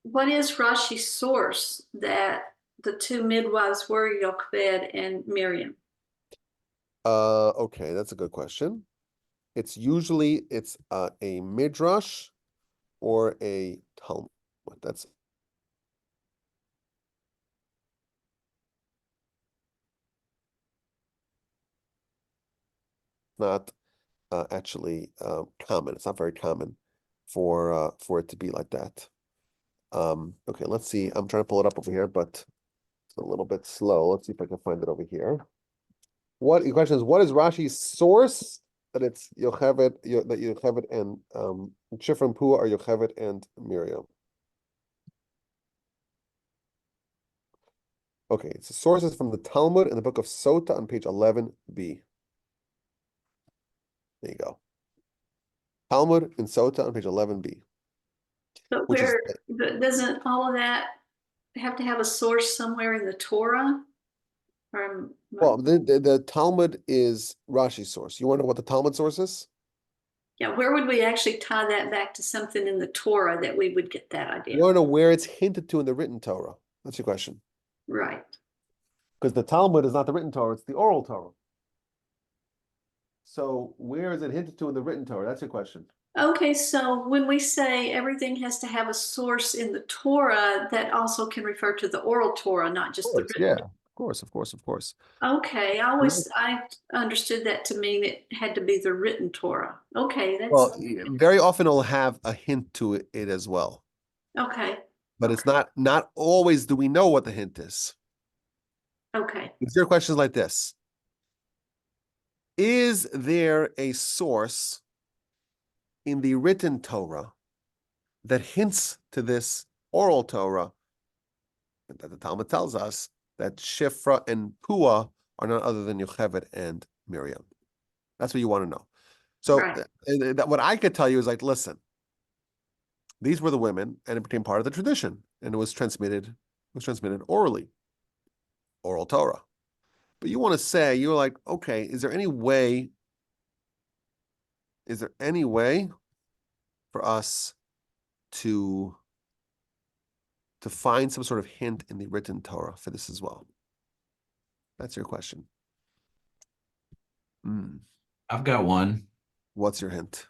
What is Rashi's source that the two midwives were Yocheved and Miriam? Okay, that's a good question. It's usually a midrash or a Talmud. That's not actually common. It's not very common for it to be like that. Okay, let's see. I'm trying to pull it up over here, but it's a little bit slow. Let's see if I can find it over here. The question is, what is Rashi's source that it's Yocheved, that Yocheved and Shifra and Pua are Yocheved and Miriam? Okay, it's the sources from the Talmud in the book of Sota on page 11b. There you go. Talmud in Sota on page 11b. But doesn't all of that have to have a source somewhere in the Torah? Well, the Talmud is Rashi's source. You want to know what the Talmud source is? Yeah, where would we actually tie that back to something in the Torah that we would get that idea? You want to know where it's hinted to in the written Torah? That's your question. Right. Because the Talmud is not the written Torah, it's the oral Torah. So where is it hinted to in the written Torah? That's your question. Okay, so when we say everything has to have a source in the Torah, that also can refer to the oral Torah, not just the written. Yeah, of course. Okay, I understood that to mean it had to be the written Torah. Okay, Well, very often it'll have a hint to it as well. Okay. But it's not always do we know what the hint is. Okay. It's your questions like this. is there a source in the written Torah that hints to this oral Torah? And that the Talmud tells us that Shifra and Pua are none other than Yocheved and Miriam. That's what you want to know. So Right. what I could tell you is like, listen, these were the women, and it became part of the tradition, and it was transmitted orally, oral Torah. But you want to say, you're like, okay, is there any way for us to find some sort of hint in the written Torah for this as well? That's your question. I've got one. What's your hint?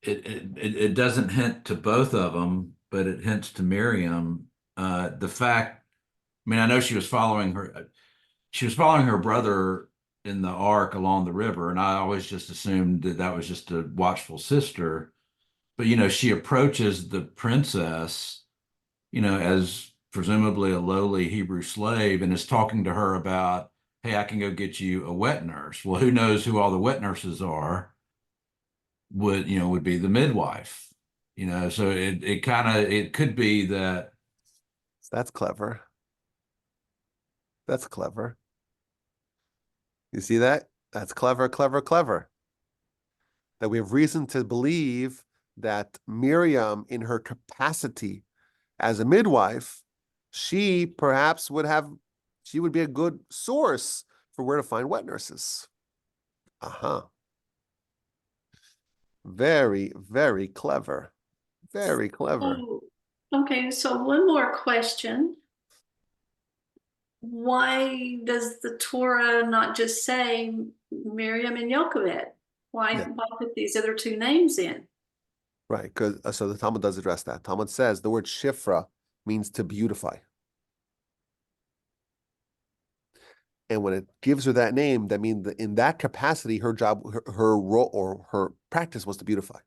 It doesn't hint to both of them, but it hints to Miriam. The fact, I mean, I know she was following her brother in the ark along the river, and I always just assumed that was just a watchful sister. But she approaches the princess, as presumably a lowly Hebrew slave, and is talking to her about, hey, I can go get you a wet nurse. Well, who knows who all the wet nurses are? Would be the midwife. So it could be that. That's clever. That's clever. You see that? That's clever, clever, clever. That we have reason to believe that Miriam, in her capacity as a midwife, she would be a good source for where to find wet nurses. Very, very clever. Very clever. Okay, so one more question. Why does the Torah not just say Miriam and Yocheved? Why put these other two names in? Right, because so the Talmud does address that. Talmud says the word Shifra means to beautify. And when it gives her that name, that means that in that capacity, her job, her role, or her practice was to beautify.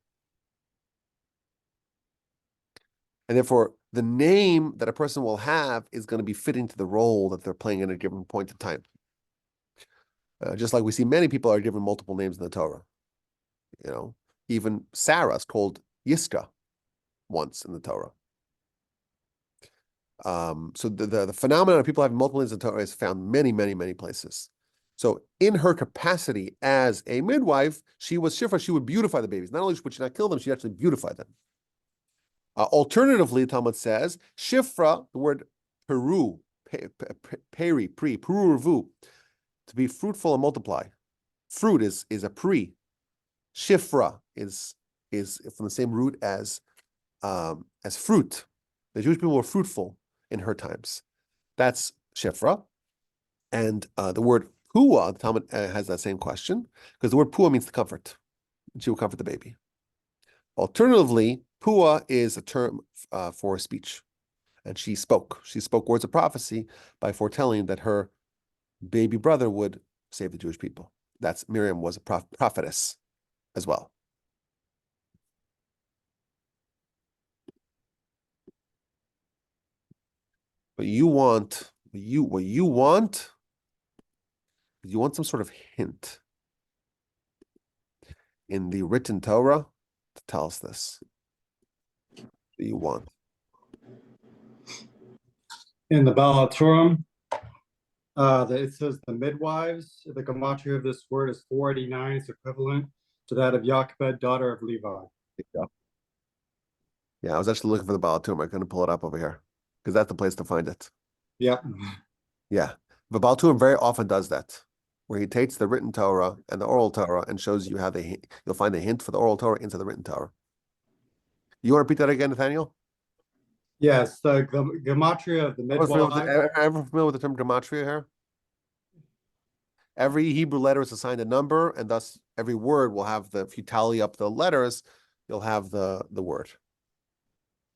And therefore, the name that a person will have is going to be fitting to the role that they're playing at a given point in time. Just like we see many people are given multiple names in the Torah. Even Sarah is called Yiska once in the Torah. So the phenomenon of people having multiple names in the Torah is found many, many, many places. So in her capacity as a midwife, she was Shifra, she would beautify the babies. Not only would she not kill them, she'd actually beautify them. Alternatively, Talmud says, Shifra, the word peru, peruvu, to be fruitful and multiply. Fruit is a pri. Shifra is from the same root as fruit. The Jewish people were fruitful in her times. That's Shifra. And the word pua, the Talmud has that same question, because the word pua means to comfort. She will comfort the baby. Alternatively, pua is a term for speech. And she spoke. She spoke words of prophecy by foretelling that her baby brother would save the Jewish people. That's Miriam was a prophetess as well. But you want some sort of hint in the written Torah to tell us this. What do you want? In the Baal Turim, it says the midwives. The gematria of this word is 489. It's equivalent to that of Jochebed, daughter of Levi. Yeah, I was actually looking for the Baal Turim. I couldn't pull it up over here because that's the place to find it. Yep. Yeah, the Baal Turim very often does that, where he takes the written Torah and the oral Torah and shows you how you'll find a hint for the oral Torah into the written Torah. You want to repeat that again, Nathaniel? Yes, the gematria of the midwives. Ever familiar with the term gematria here? Every Hebrew letter is assigned a number, and thus every word will have if you tally up the letters, you'll have the word.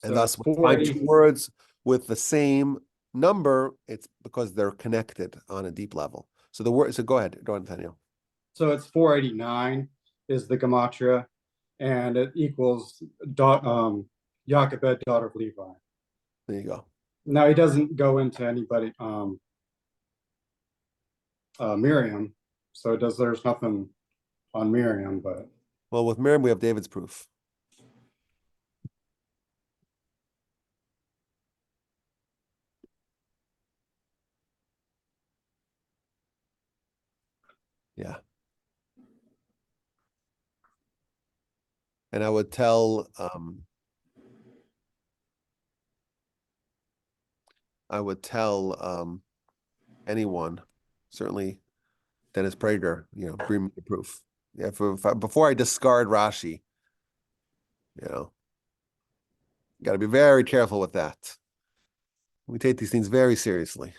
And thus, when you find two words with the same number, it's because they're connected on a deep level. So the word. So go ahead, Nathaniel. So it's 489 is the gematria, and it equals Jochebed, daughter of Levi. There you go. Now he doesn't go into anybody, Miriam. So there's nothing on Miriam, but Well, with Miriam, we have David's proof. Yeah. And I would tell, anyone, certainly Dennis Prager, bring me the proof. Yeah, before I discard Rashi, got to be very careful with that. We take these things very seriously.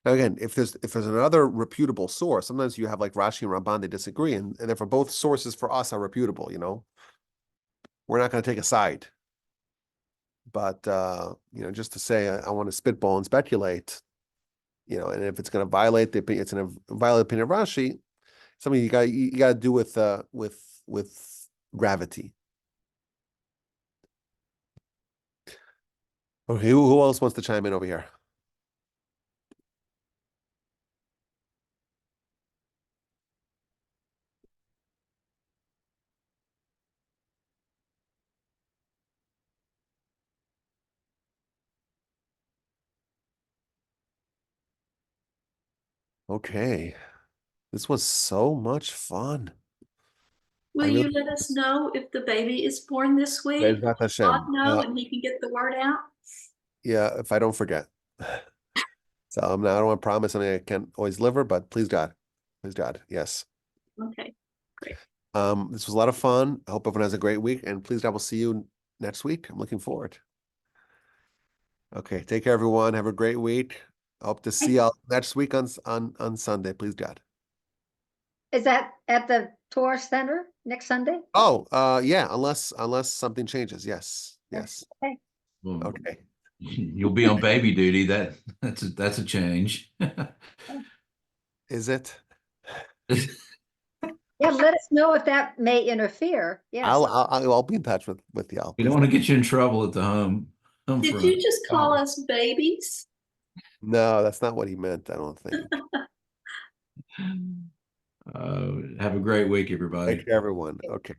Now again, if there's another reputable source, sometimes you have like Rashi and Ramban, they disagree, and therefore both sources for us are reputable. We're not going to take a side. But just to say I want to spitball and speculate, and if it's going to violate the opinion, it's going to violate the opinion of Rashi. Something you got to do with gravity. Okay, who else wants to chime in over here? Okay, this was so much fun. Will you let us know if the baby is born this week? Bezrat Hashem. God know, and he can get the word out. Yeah, if I don't forget. So I don't want to promise something I can't always deliver, but please God, yes. Okay. This was a lot of fun. I hope everyone has a great week, and please God, we'll see you next week. I'm looking forward. Okay, take care, everyone. Have a great week. I hope to see y'all next week on Sunday. Please God. Is that at the Torah Center next Sunday? Oh, yeah. Unless something changes. Yes. Okay. Well, Okay. you'll be on baby duty. That's a change. Is it? Yeah, let us know if that may interfere. Yes. I'll be in touch with y'all. We don't want to get you in trouble at the home. Did front. you just call us babies? No, that's not what he meant. I don't think. Have a great week, everybody. Take care, everyone. Okay.